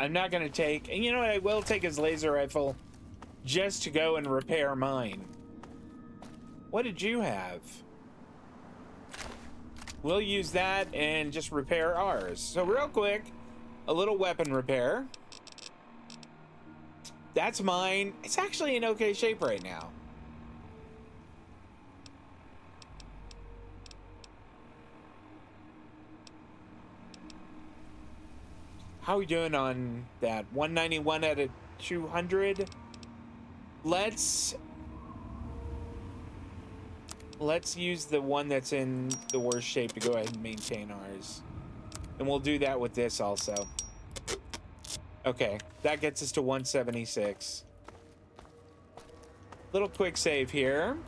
I'm not going to take... And you know what? I will take his laser rifle just to go and repair mine. What did you have? We'll use that and just repair ours. So real quick, a little weapon repair. That's mine. It's actually in okay shape right now. How are we doing on that? 191 out of 200. Let's use the one that's in the worst shape to go ahead and maintain ours. And we'll do that with this also. Okay, that gets us to 176. Little quick save here.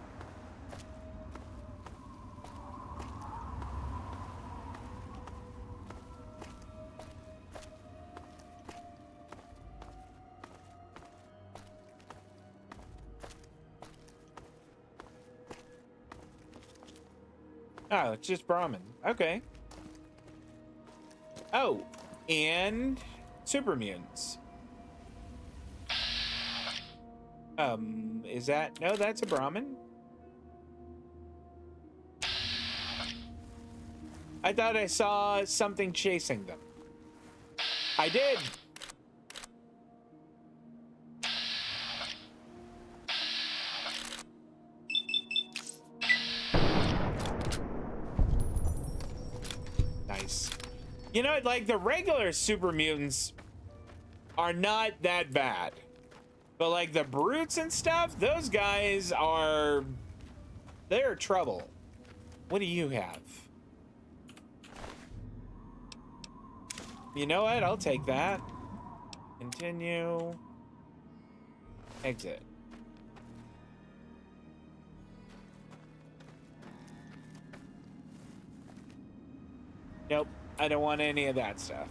Oh, it's just Brahmin. Okay. Oh, and super mutants. Is that... No, that's a Brahmin. I thought I saw something chasing them. I did. Nice. You know, like the regular super mutants are not that bad. But like the brutes and stuff, those guys are... They're trouble. What do you have? You know what? I'll take that. Continue. Exit. Nope. I don't want any of that stuff.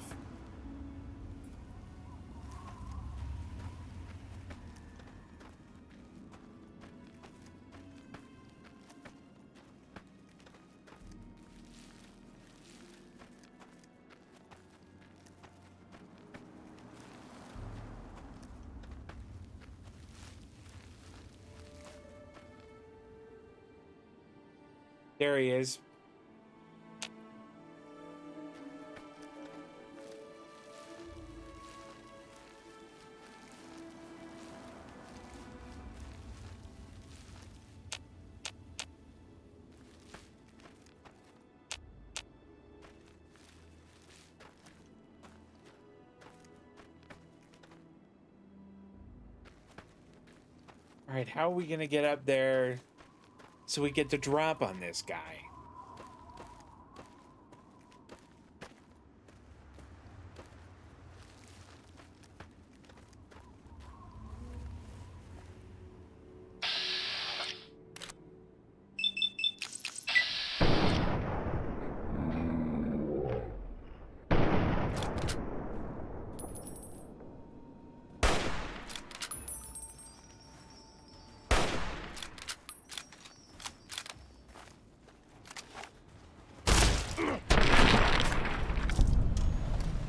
There he is. All right, how are we gonna get up there so we get the drop on this guy?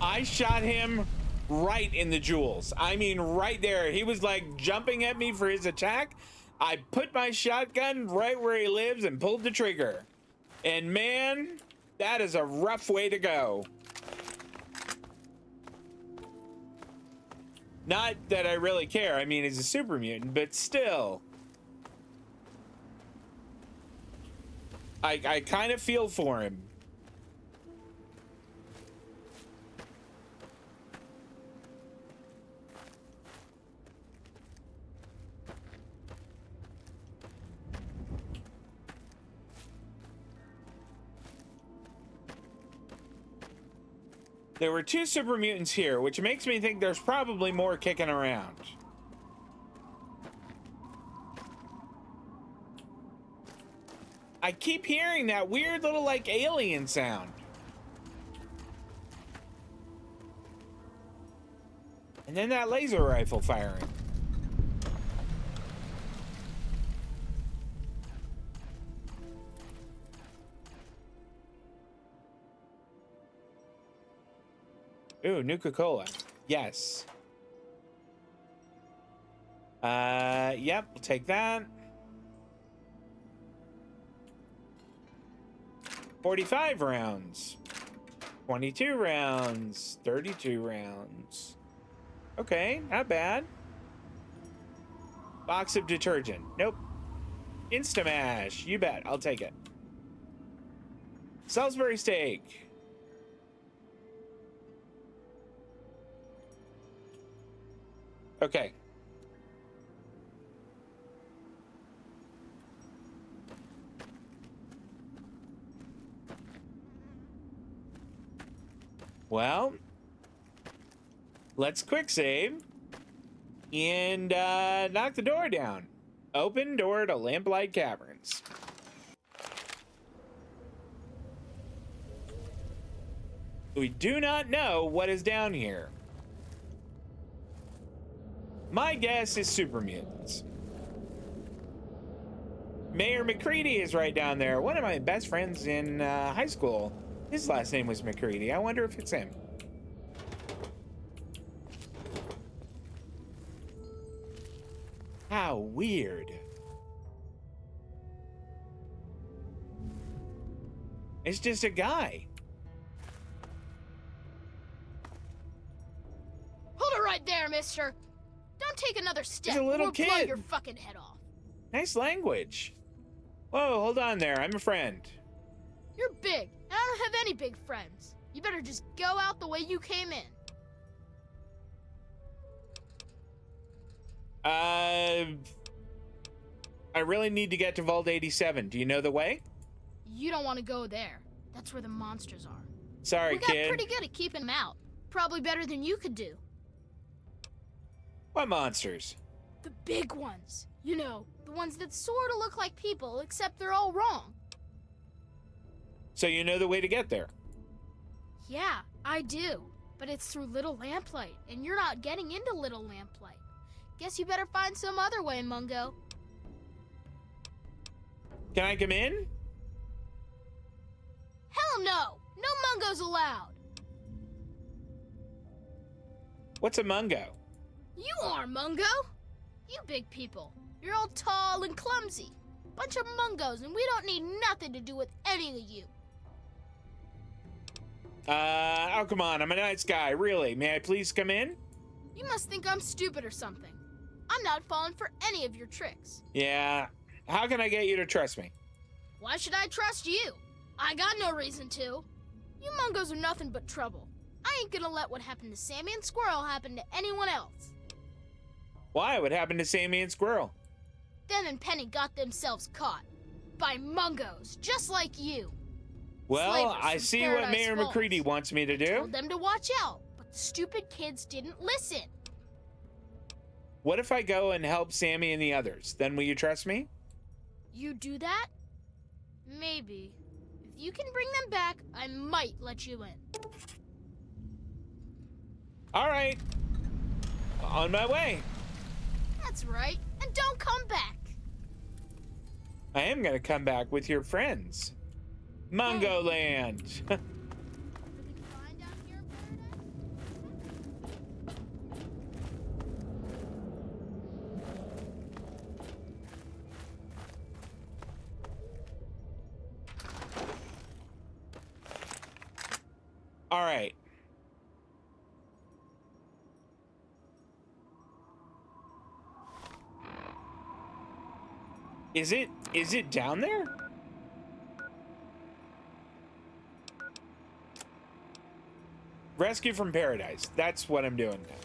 I shot him right in the jewels. I mean, right there. He was like jumping at me for his attack. I put my shotgun right where he lives and pulled the trigger. And man, that is a rough way to go. Not that I really care. I mean, he's a super mutant, but still. I kind of feel for him. There were 2 super mutants here, which makes me think there's probably more kicking around. I keep hearing that weird little, like, alien sound. And then that laser rifle firing. Ooh, Nuka-Cola. Yes. Yep, we'll take that. 45 rounds. 22 rounds. 32 rounds. Okay, not bad. Box of detergent. Nope. Instamash. You bet. I'll take it. Salisbury steak. Okay. Well, let's quick save and knock the door down. Open door to Lamplight Caverns. We do not know what is down here. My guess is super mutants. Mayor McCready is right down there. One of my best friends in high school. His last name was McCready. I wonder if it's him. How weird. It's just a guy. Hold it right there, mister. Don't take another step. He's a little or blow kid. your fucking head off. Nice language. Whoa, hold on there. I'm a friend. You're big, and I don't have any big friends. You better just go out the way you came in. I really need to get to Vault 87. Do you know the way? You don't want to go there. That's where the monsters are. Sorry, we got kid. pretty good at keeping them out. Probably better than you could do. What monsters? The big ones. You know, the ones that sort of look like people, except they're all wrong. So you know the way to get there? Yeah, I do. But it's through Little Lamplight, and you're not getting into Little Lamplight. Guess you better find some other way, Mungo. Can I come in? Hell no! No Mungos allowed! What's a mungo? You are, Mungo! You big people. You're all tall and clumsy. Bunch of Mungos, and we don't need nothing to do with any of you. Oh, come on. I'm a nice guy, really. May I please come in? You must think I'm stupid or something. I'm not falling for any of your tricks. Yeah. How can I get you to trust me? Why should I trust you? I got no reason to. You Mungos are nothing but trouble. I ain't gonna let what happened to Sammy and Squirrel happen to anyone else. Why? What happened to Sammy and Squirrel? Them and Penny got themselves caught. By Mungos, just like you. Well, Slavers I from see what Paradise Mayor Falls. McCready wants me to do. Told them to watch out, but the stupid kids didn't listen. What if I go and help Sammy and the others? Then will you trust me? You do that? Maybe. If you can bring them back, I might let you in. All right. On my way. That's right. And don't come back. I am going to come back with your friends. Mungo Land. All right. Is it down there? Rescue from Paradise. That's what I'm doing now.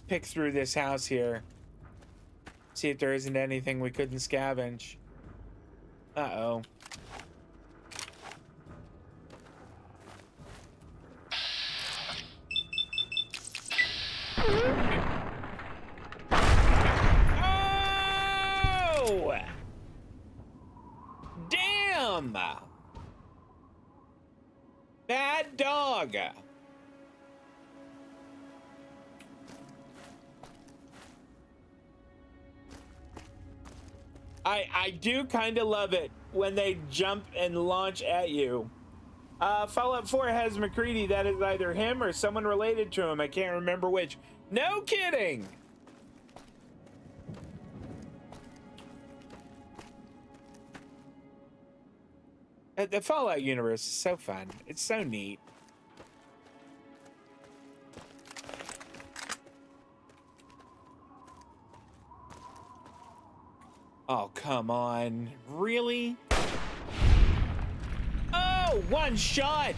pick through this house here. See if there isn't anything we couldn't scavenge. Uh-oh. Oh! Damn! Bad dog. I do kind of love it when they jump and launch at you. Fallout 4 has McCready. That is either him or someone related to him. I can't remember which. No kidding. The Fallout universe is so fun. It's so neat. Oh, come on. Really? Oh, one shot!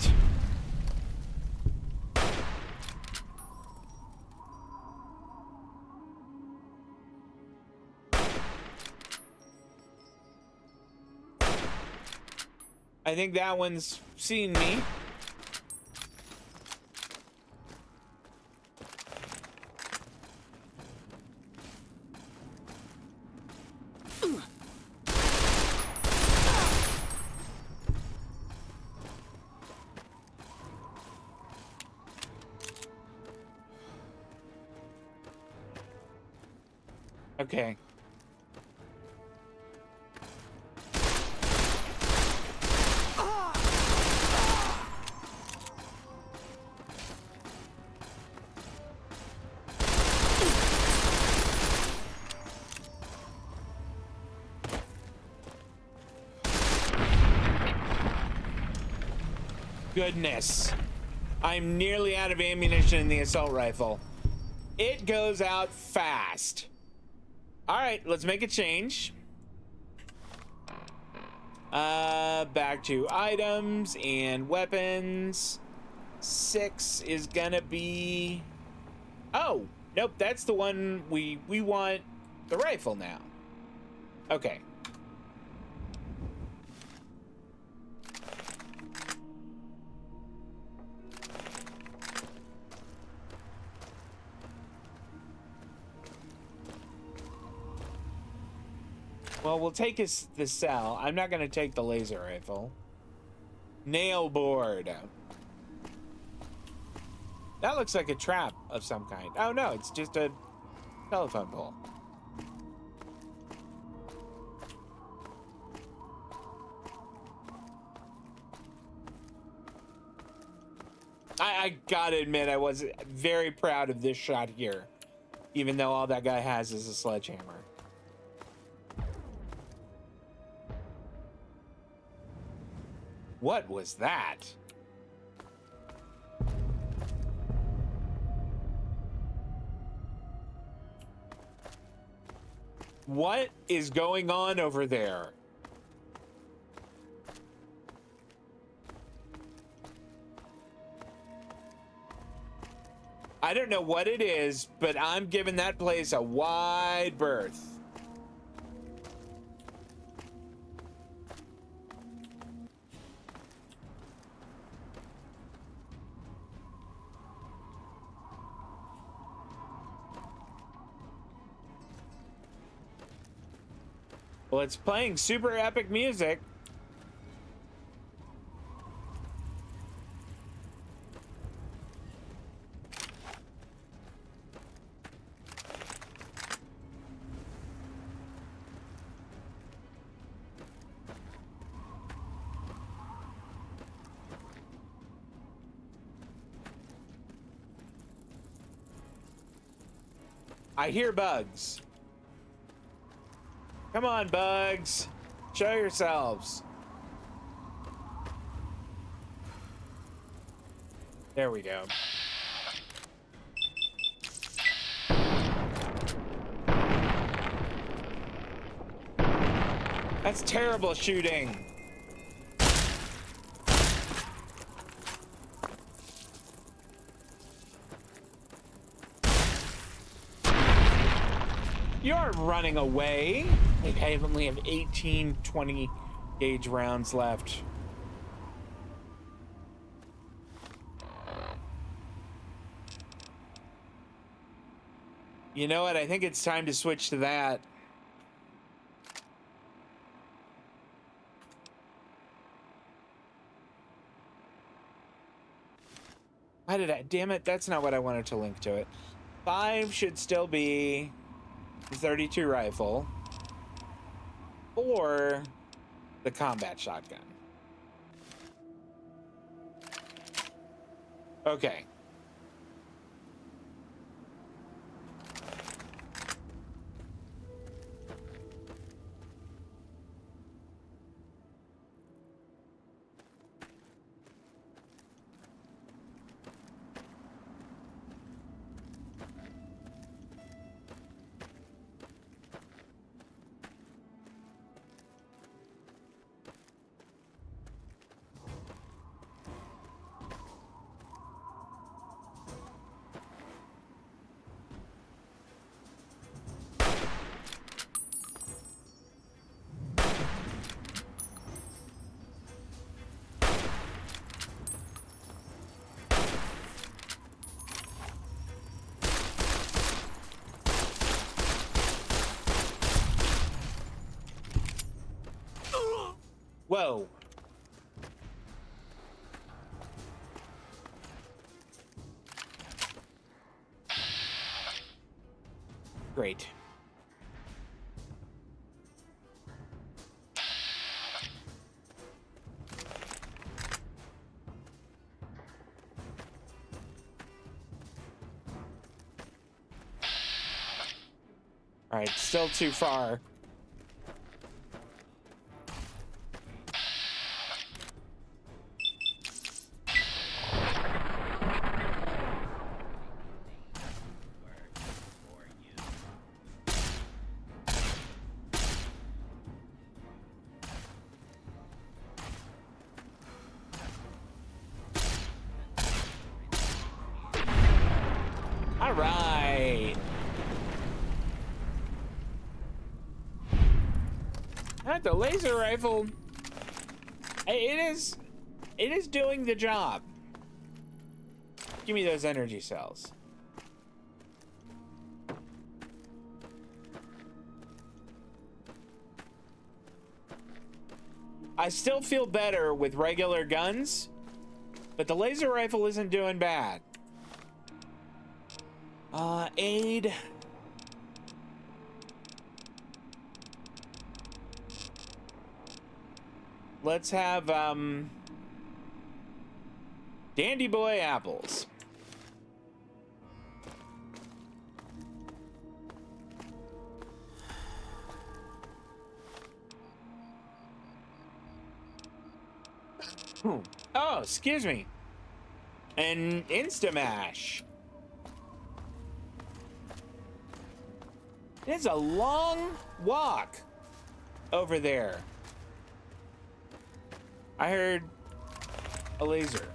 I think that one's seen me. Okay. Goodness. I'm nearly out of ammunition in the assault rifle. It goes out fast. All right, let's make a change. Back to items and weapons. 6 is gonna be... Oh, nope, that's the one we want the rifle now. Okay. Well, we'll take the cell. I'm not going to take the laser rifle. Nail board. That looks like a trap of some kind. Oh, no, it's just a telephone pole. I gotta admit, I was very proud of this shot here, even though all that guy has is a sledgehammer. What was that? What is going on over there? I don't know what it is, but I'm giving that place a wide berth. Well, it's playing super epic music. I hear bugs. Come on, bugs. Show yourselves. There we go. That's terrible shooting. You're running away. I only have 18 20 gauge rounds left. You know what? I think it's time to switch to that. Why did I? Damn it, that's not what I wanted to link to it. 5 should still be the 32 rifle or the combat shotgun. Okay. Whoa. Great. All right, still too far. All right. The laser rifle, it is doing the job. Give me those energy cells. I still feel better with regular guns, but the laser rifle isn't doing bad. Aid. Let's have, Dandy Boy apples. Oh, excuse me. An Instamash. It's a long walk over there. I heard a laser.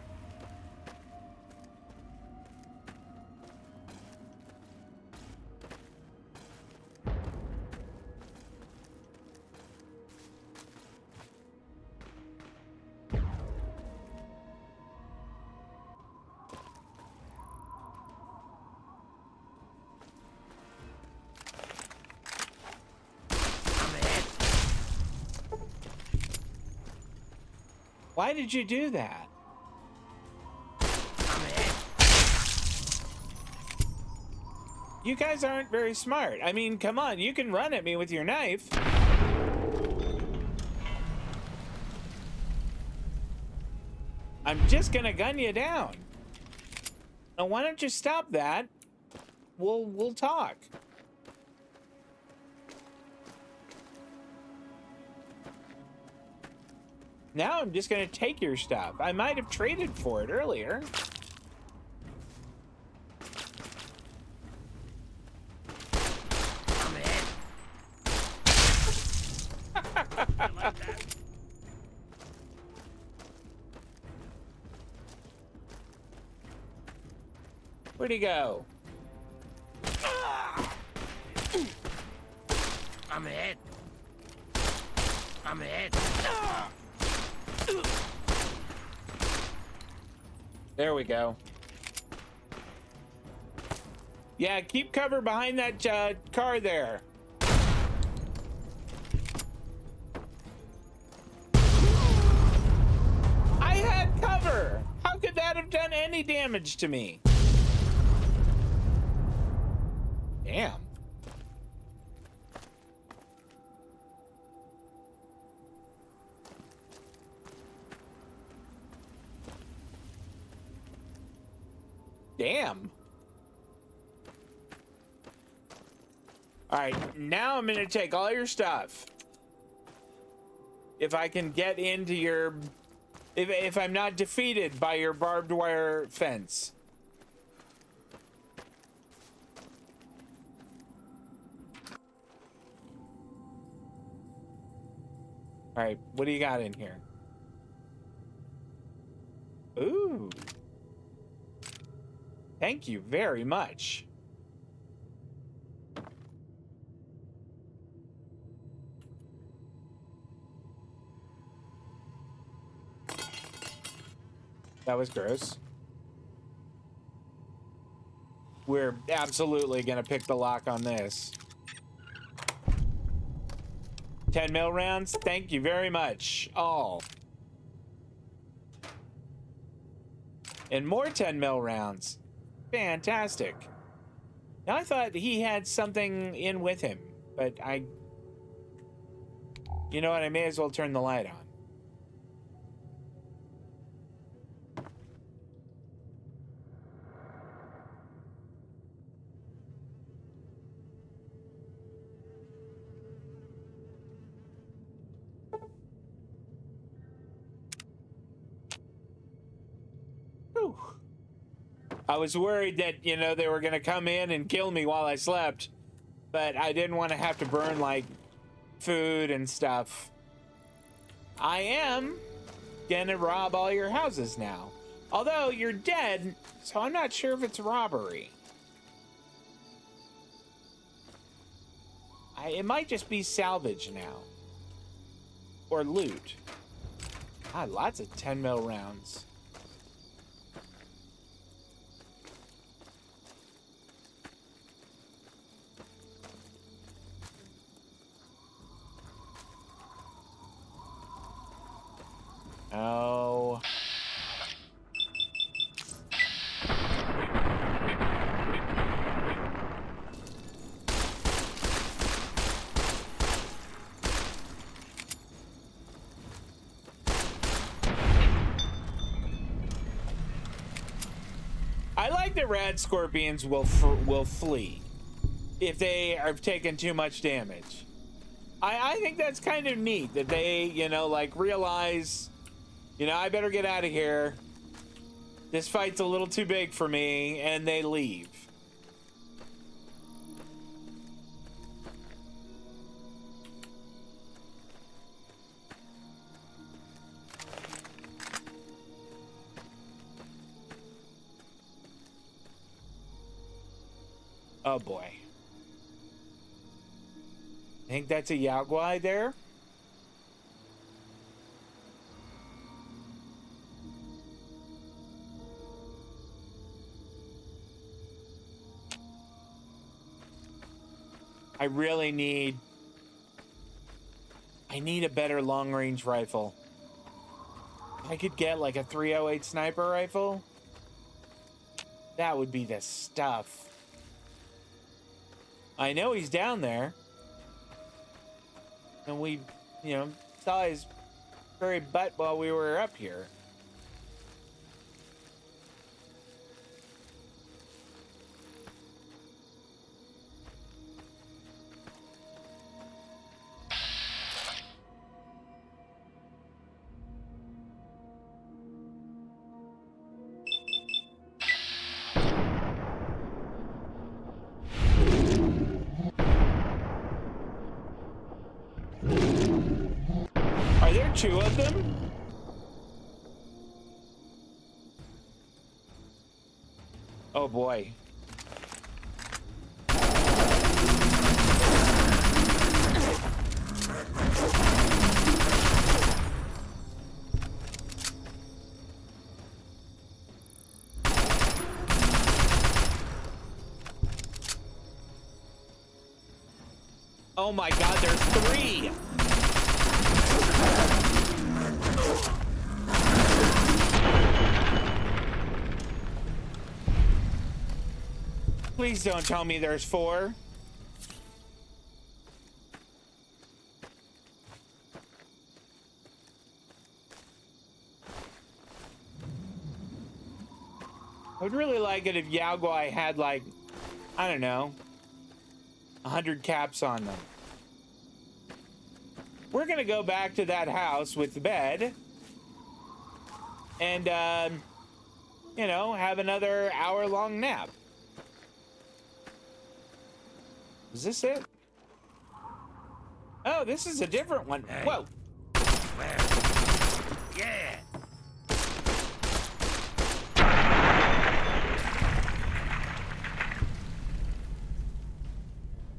Why did you do that? You guys aren't very smart. I mean, come on, you can run at me with your knife. I'm just gonna gun you down. Now, why don't you stop that? We'll talk. Now I'm just gonna take your stuff. I might have traded for it earlier. Where'd he go? I'm hit. I'm hit. There we go. Yeah, keep cover behind that car there. I had cover. How could that have done any damage to me? Damn. Damn. All right, now I'm gonna take all your stuff. If I can get into your, if I'm not defeated by your barbed wire fence. All right, what do you got in here? Ooh. Thank you very much. That was gross. We're absolutely gonna pick the lock on this. 10 mil rounds, thank you very much, all. And more 10 mil rounds. Fantastic. Now I thought he had something in with him, but you know what, I may as well turn the light on. Whew. I was worried that, you know, they were gonna come in and kill me while I slept, but I didn't want to have to burn, like, food and stuff. I am gonna rob all your houses now. Although, you're dead, so I'm not sure if it's robbery. It might just be salvage now. Or loot. Ah, lots of 10 mil rounds. Oh. I like that rad scorpions will flee if they are taking too much damage. I think that's kind of neat that they, you know, like realize, you know, I better get out of here. This fight's a little too big for me, and they leave. Oh boy. I think that's a Yaguai there. I really need a better long-range rifle. If I could get like a 308 sniper rifle, that would be the stuff. I know he's down there. And we, you know, saw his furry butt while we were up here. Two of them? Oh boy. Oh my god, there's 3! Please don't tell me there's 4. I would really like it if Yao Guai had, like, I don't know, 100 caps on them. We're gonna go back to that house with the bed and, you know, have another hour-long nap. Is this it? Oh, this is a different one. Hey. Whoa. Where? Yeah.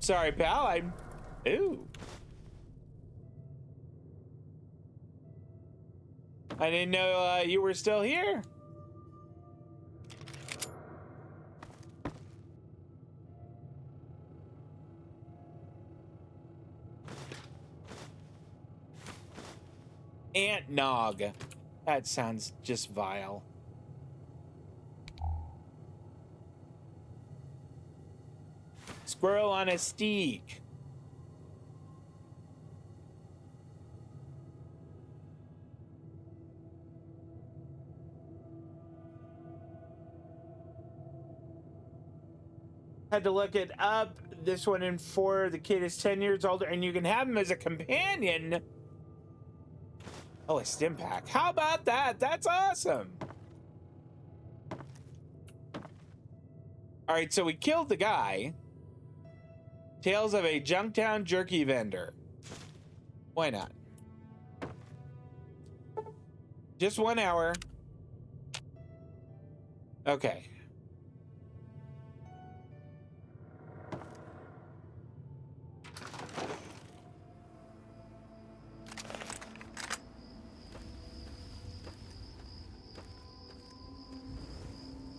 Sorry, pal. Ooh. I didn't know you were still here. Ant Nog. That sounds just vile. Squirrel on a steak. Had to look it up. This one in 4, the kid is 10 years older, and you can have him as a companion. Oh, a stim pack. How about that? That's awesome. All right, so we killed the guy. Tales of a Junktown jerky vendor. Why not? Just 1 hour. Okay.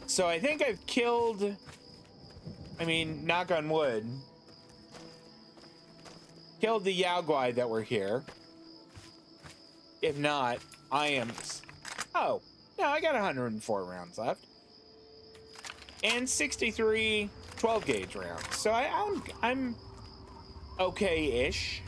So I think I've killed, I mean, knock on wood, killed the Yao Guai that were here. If not, I am, oh, no, I got 104 rounds left. And 63 12 gauge rounds. So I'm okay-ish.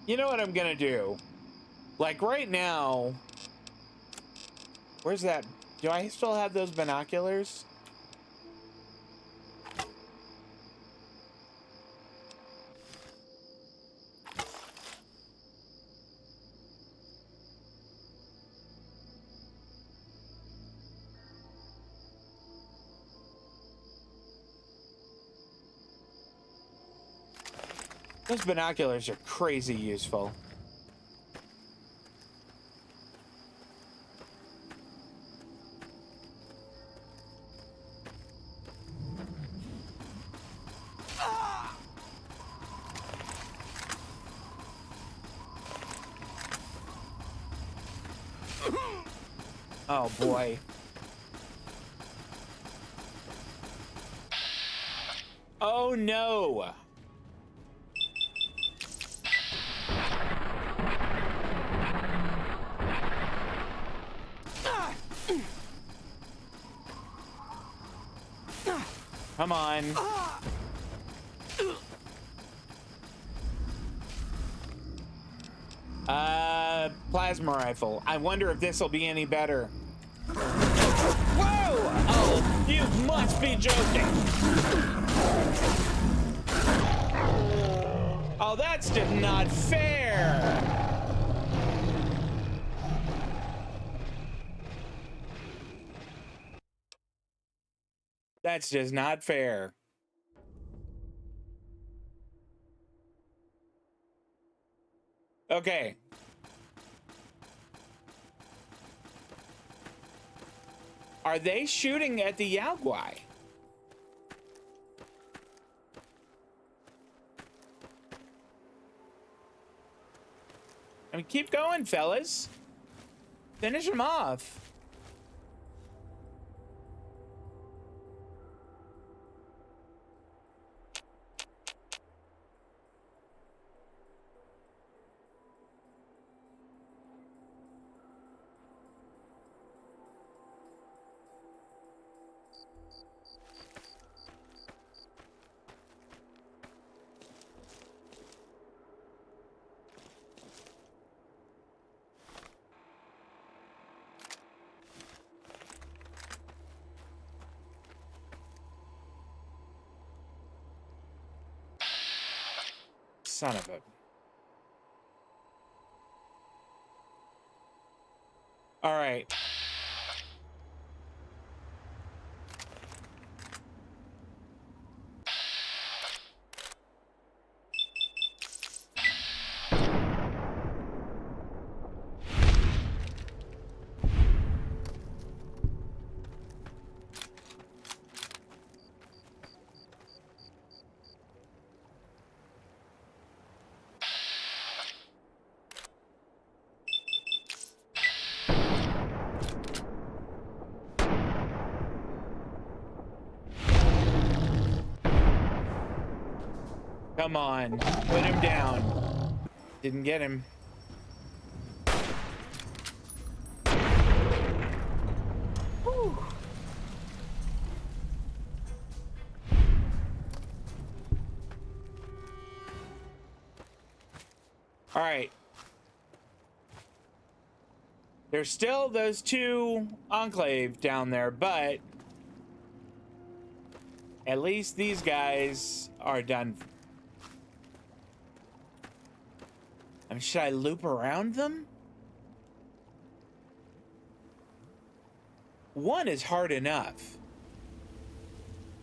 You know what I'm gonna do? Like right now, where's that? Do I still have those binoculars? Those binoculars are crazy useful. Oh boy. Oh no. Come on. Plasma rifle. I wonder if this will be any better. Whoa! Oh, you must be joking. Oh, that's just not fair. That's just not fair. Okay. Are they shooting at the Yao Guai? I mean, keep going, fellas. Finish them off. Son of a... All right. Come on, put him down. Didn't get him. Whew. All right. There's still those two Enclave down there, but at least these guys are done. I mean, should I loop around them? One is hard enough.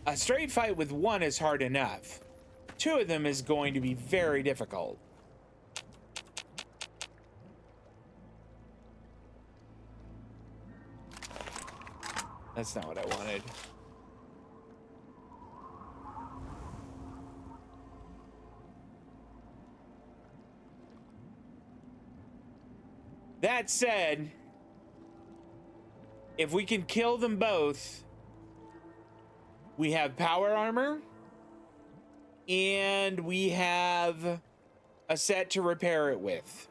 A straight fight with one is hard enough. Two of them is going to be very difficult. That's not what I wanted. That said, if we can kill them both, we have power armor and we have a set to repair it with.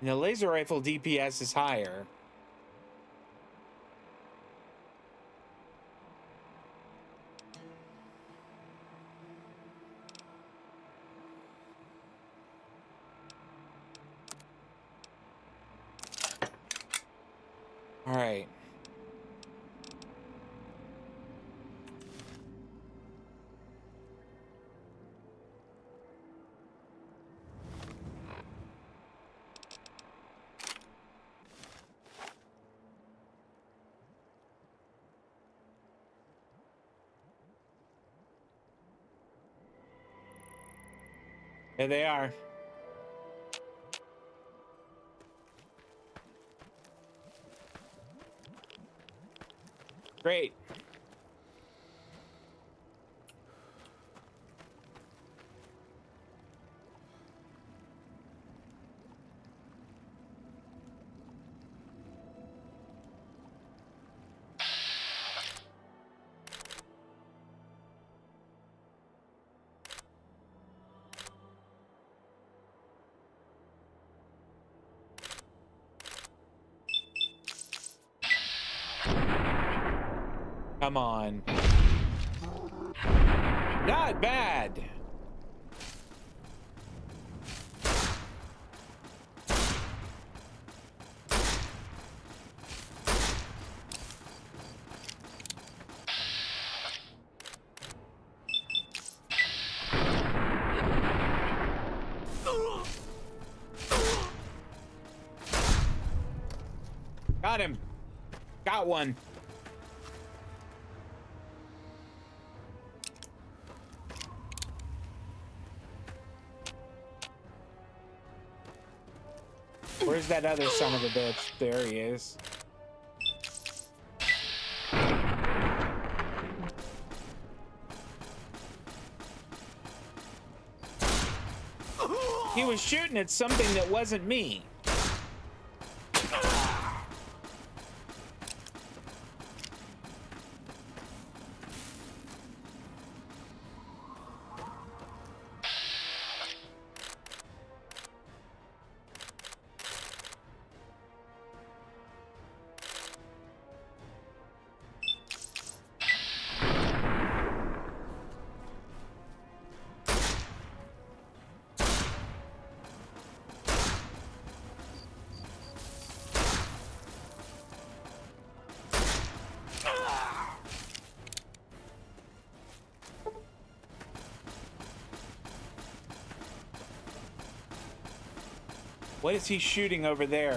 And the laser rifle DPS is higher. All right. There they are. Great. Come on. Not bad. Got him. Got one. Where's that other son of a bitch? There he is. He was shooting at something that wasn't me. What is he shooting over there?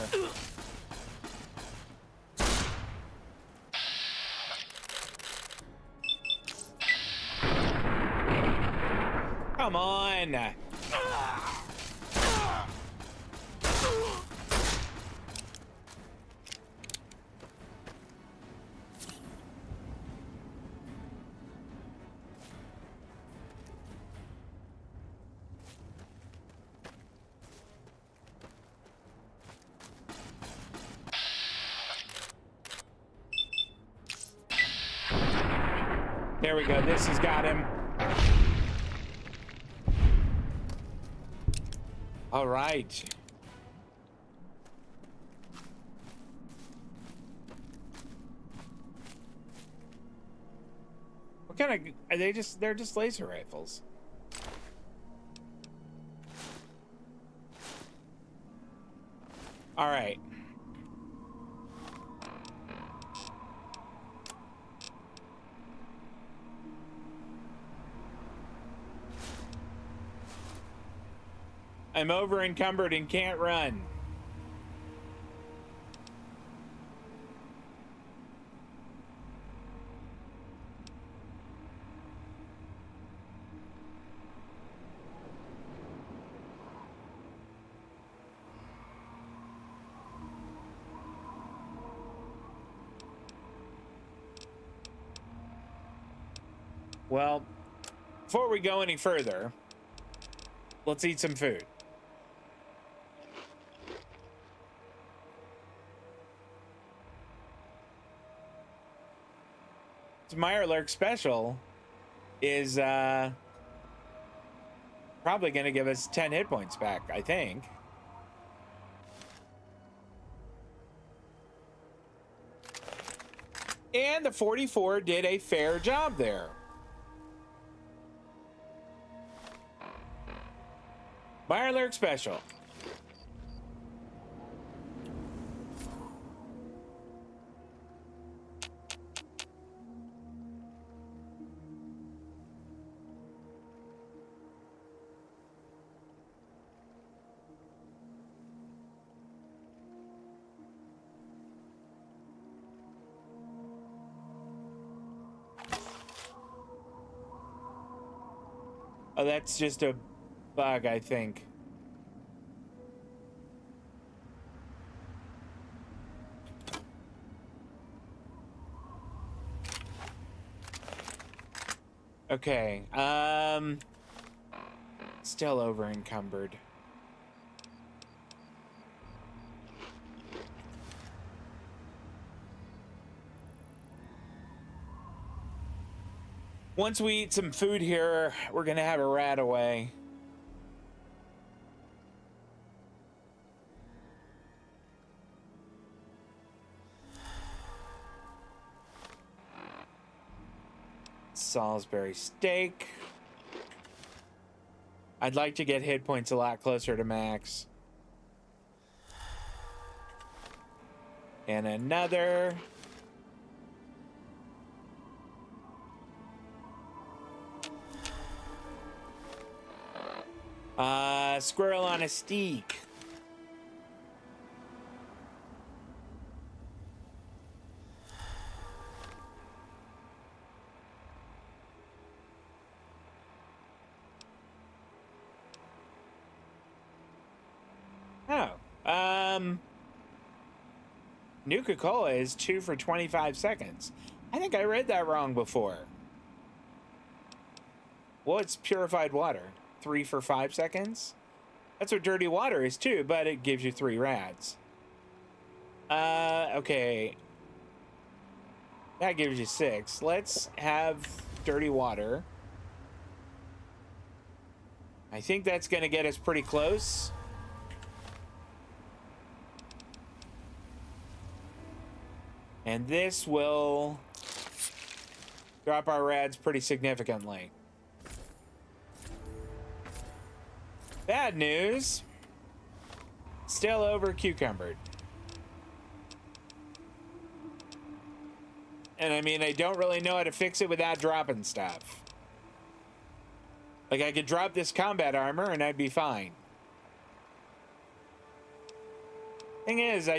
Come on. There we go. This has got him. All right. What kind of are they? They're just laser rifles. All right. I'm over encumbered and can't run. Well, before we go any further, let's eat some food. Meyer Lurk special is probably going to give us 10 hit points back, I think. And the 44 did a fair job there. Meyer Lurk special. Oh, that's just a bug, I think. Okay, still over encumbered. Once we eat some food here, we're gonna have a rat away. Salisbury steak. I'd like to get hit points a lot closer to max. And another. Squirrel on a steak. Nuka-Cola is 2 for 25 seconds. I think I read that wrong before. Well, it's purified water. 3 for 5 seconds? That's what dirty water is too, but it gives you 3 rads. Okay. That gives you 6. Let's have dirty water. I think that's gonna get us pretty close. And this will drop our rads pretty significantly. Bad news. Still over cucumbered. And I mean, I don't really know how to fix it without dropping stuff. Like, I could drop this combat armor and I'd be fine. Thing is,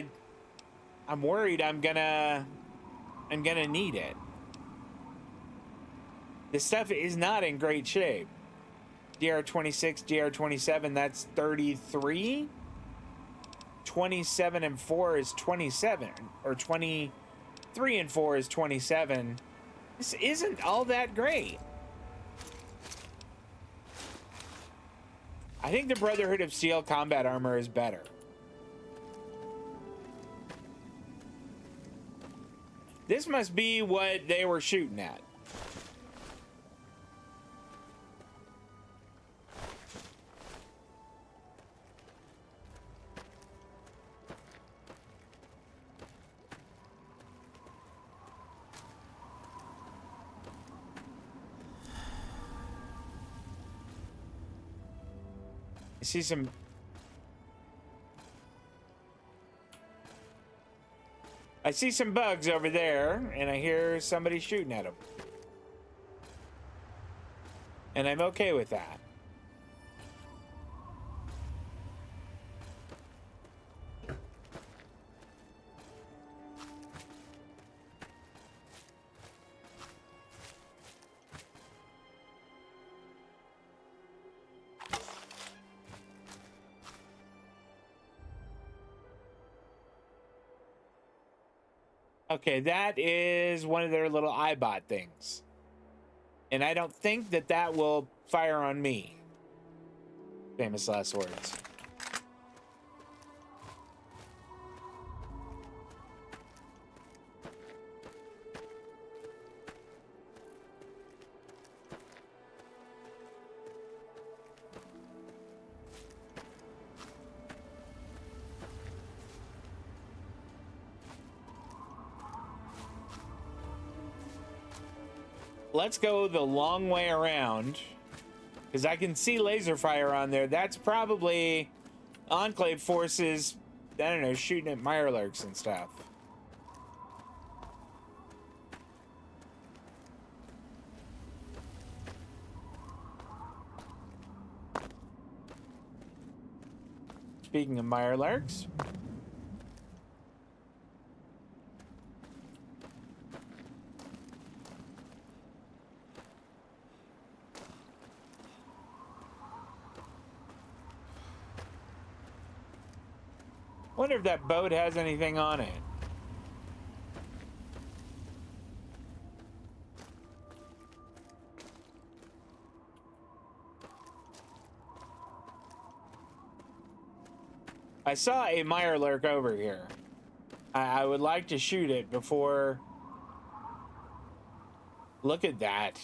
I'm worried I'm gonna need it. This stuff is not in great shape. DR26, DR27, that's 33. 27 and 4 is 27, or 23 and 4 is 27. This isn't all that great. I think the Brotherhood of Steel combat armor is better. This must be what they were shooting at. I see some... I see some bugs over there, and I hear somebody shooting at them. And I'm okay with that. Okay, that is one of their little iBot things. And I don't think that that will fire on me. Famous last words. Let's go the long way around, because I can see laser fire on there. That's probably Enclave forces, I don't know, shooting at Mirelurks and stuff. Speaking of Mirelurks, wonder if that boat has anything on it. I saw a Mirelurk over here. I would like to shoot it before... Look at that.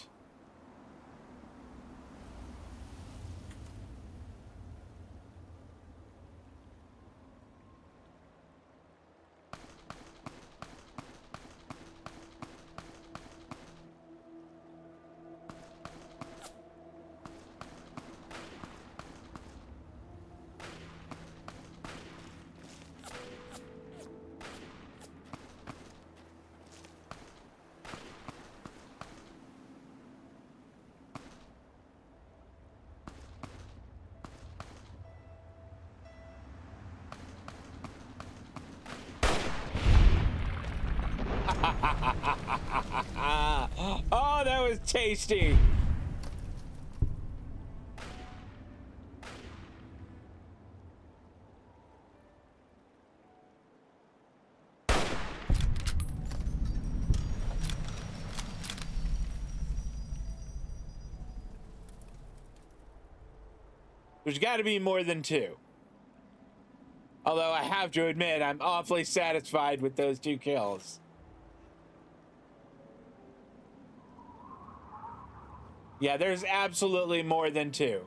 Oh, that was tasty. There's got to be more than 2. Although I have to admit, I'm awfully satisfied with those 2 kills. Yeah, there's absolutely more than 2.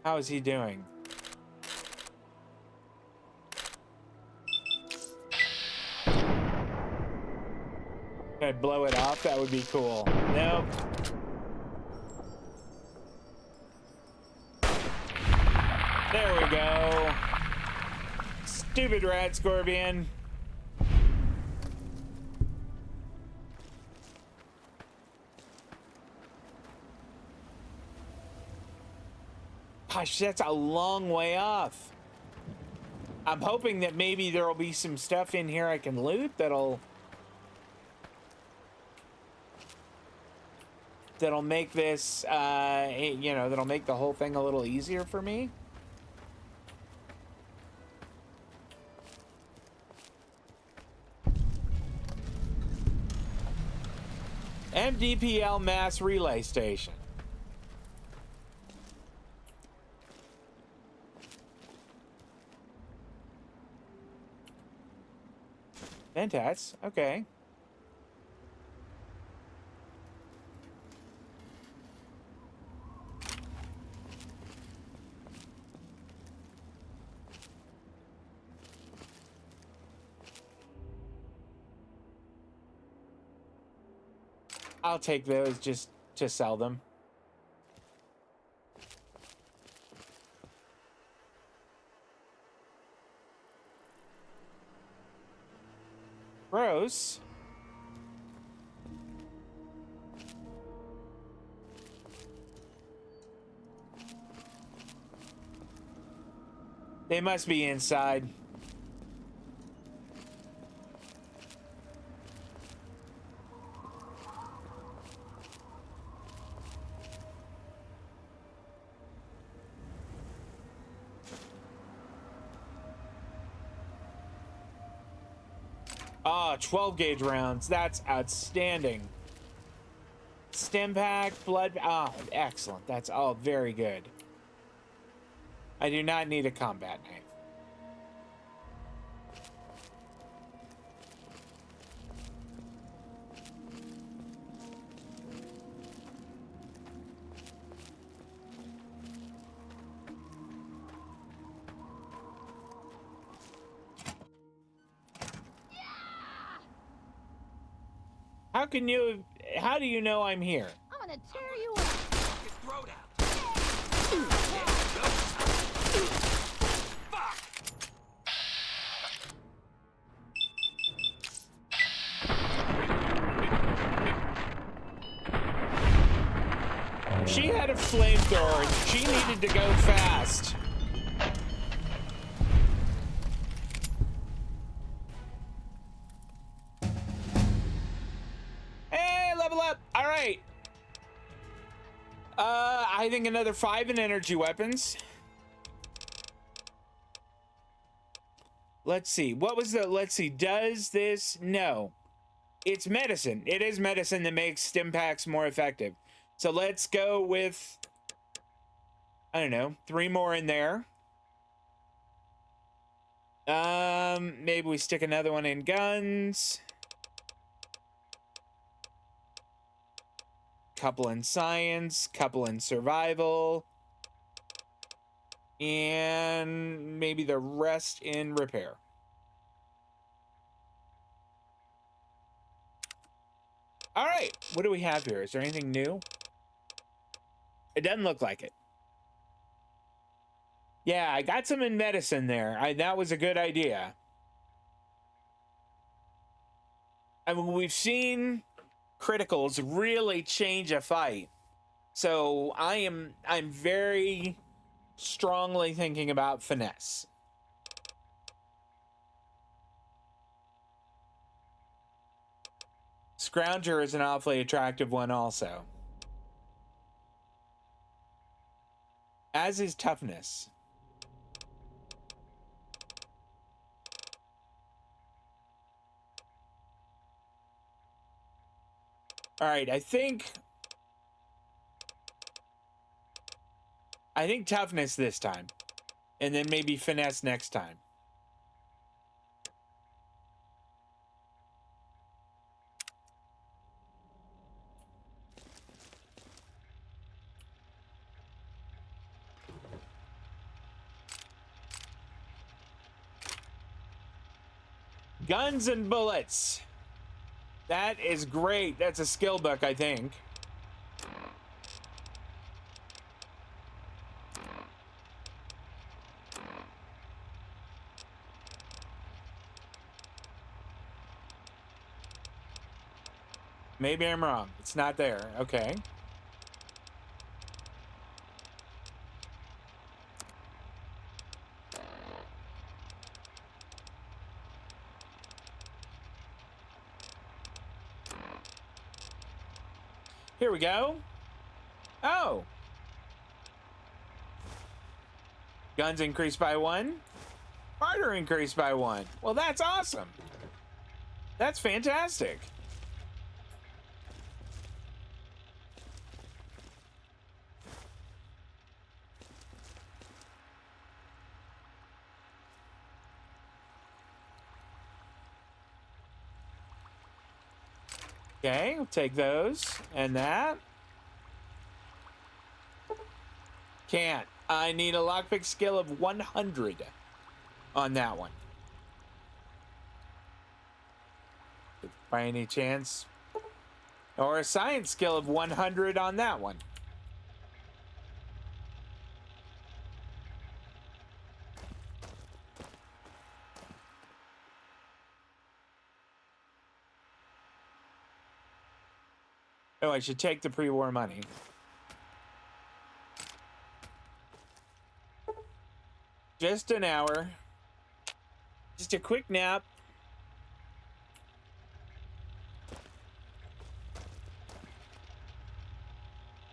How is he doing? Can I blow it off? That would be cool. Nope. There we go. Stupid rat scorpion. Gosh, that's a long way off. I'm hoping that maybe there'll be some stuff in here I can loot that'll make this, you know, that'll make the whole thing a little easier for me. MDPL mass relay station. Ventats, okay. I'll take those just to sell them. Gross. They must be inside. Ah, 12 gauge rounds. That's outstanding. Stim pack, blood. Ah, excellent. That's all very good. I do not need a combat knife. How do you know I'm here? I'm gonna tear you up. Throat out. She had a flamethrower. She needed to go fast. Hey, level up. All right. I think another 5 in energy weapons. Let's see. What was the, let's see. Does this, no. It's medicine. It is medicine that makes stim packs more effective. So let's go with, I don't know, 3 more in there. Maybe we stick another one in guns. Couple in science, couple in survival. And maybe the rest in repair. All right, what do we have here? Is there anything new? It doesn't look like it. Yeah, I got some in medicine there. That was a good idea. I mean, we've seen criticals really change a fight. So I'm very strongly thinking about finesse. Scrounger is an awfully attractive one also. As is toughness. All right, I think toughness this time, and then maybe finesse next time. Guns and bullets. That is great. That's a skill book, I think. Maybe I'm wrong. It's not there. Okay. Here we go. Oh. Guns increased by 1. Harder increased by 1. Well, that's awesome. That's fantastic. Okay, we'll take those and that. Can't. I need a lockpick skill of 100 on that one. By any chance. Or a science skill of 100 on that one. Oh, I should take the pre-war money. Just an hour. Just a quick nap.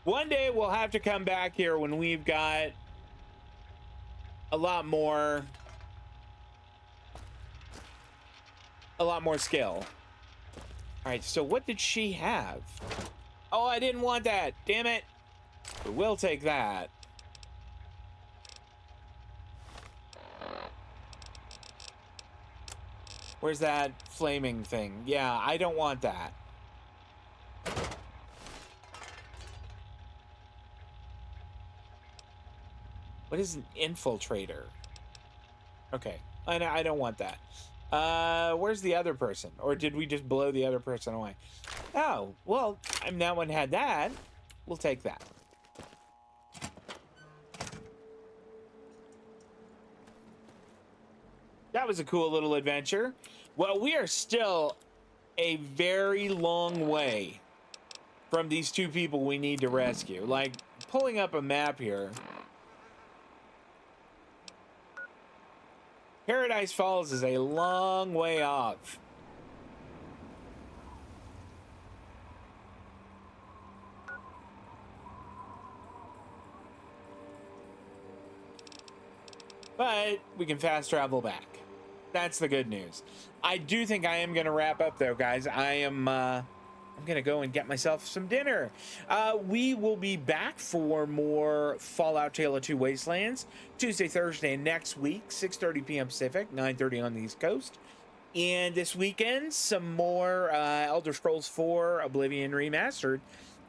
One day we'll have to come back here when we've got a lot more skill. All right, so what did she have? Oh, I didn't want that. Damn it. But we'll take that. Where's that flaming thing? Yeah, I don't want that. What is an infiltrator? Okay, I don't want that. Where's the other person? Or did we just blow the other person away? Oh, well, that one had that. We'll take that. That was a cool little adventure. Well, we are still a very long way from these two people we need to rescue. Like, pulling up a map here. Paradise Falls is a long way off. But we can fast travel back. That's the good news. I do think I am going to wrap up though, guys. I'm going to go and get myself some dinner. We will be back for more Fallout Tale of Two Wastelands Tuesday, Thursday next week, 6:30 p.m. Pacific, 9:30 on the East Coast. And this weekend, some more Elder Scrolls 4 Oblivion Remastered,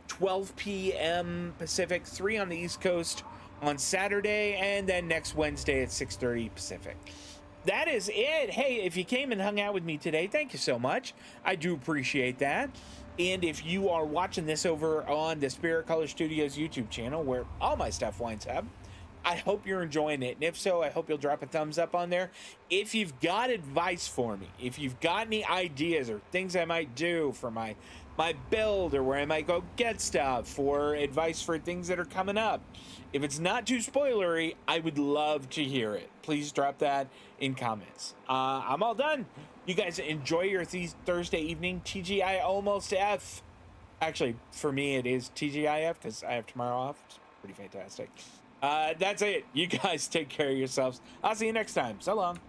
12 p.m. Pacific, 3 on the East Coast on Saturday, and then next Wednesday at 6:30 Pacific. That is it. Hey, if you came and hung out with me today, thank you so much. I do appreciate that. And if you are watching this over on the Spirit Color Studios YouTube channel, where all my stuff winds up, I hope you're enjoying it. And if so, I hope you'll drop a thumbs up on there. If you've got advice for me, if you've got any ideas or things I might do for my build, or where I might go get stuff, or advice for things that are coming up, if it's not too spoilery, I would love to hear it. Please drop that in comments. I'm all done. You guys enjoy your Thursday evening. TGI almost F. Actually, for me, it is TGIF because I have tomorrow off. It's pretty fantastic. That's it. You guys take care of yourselves. I'll see you next time. So long.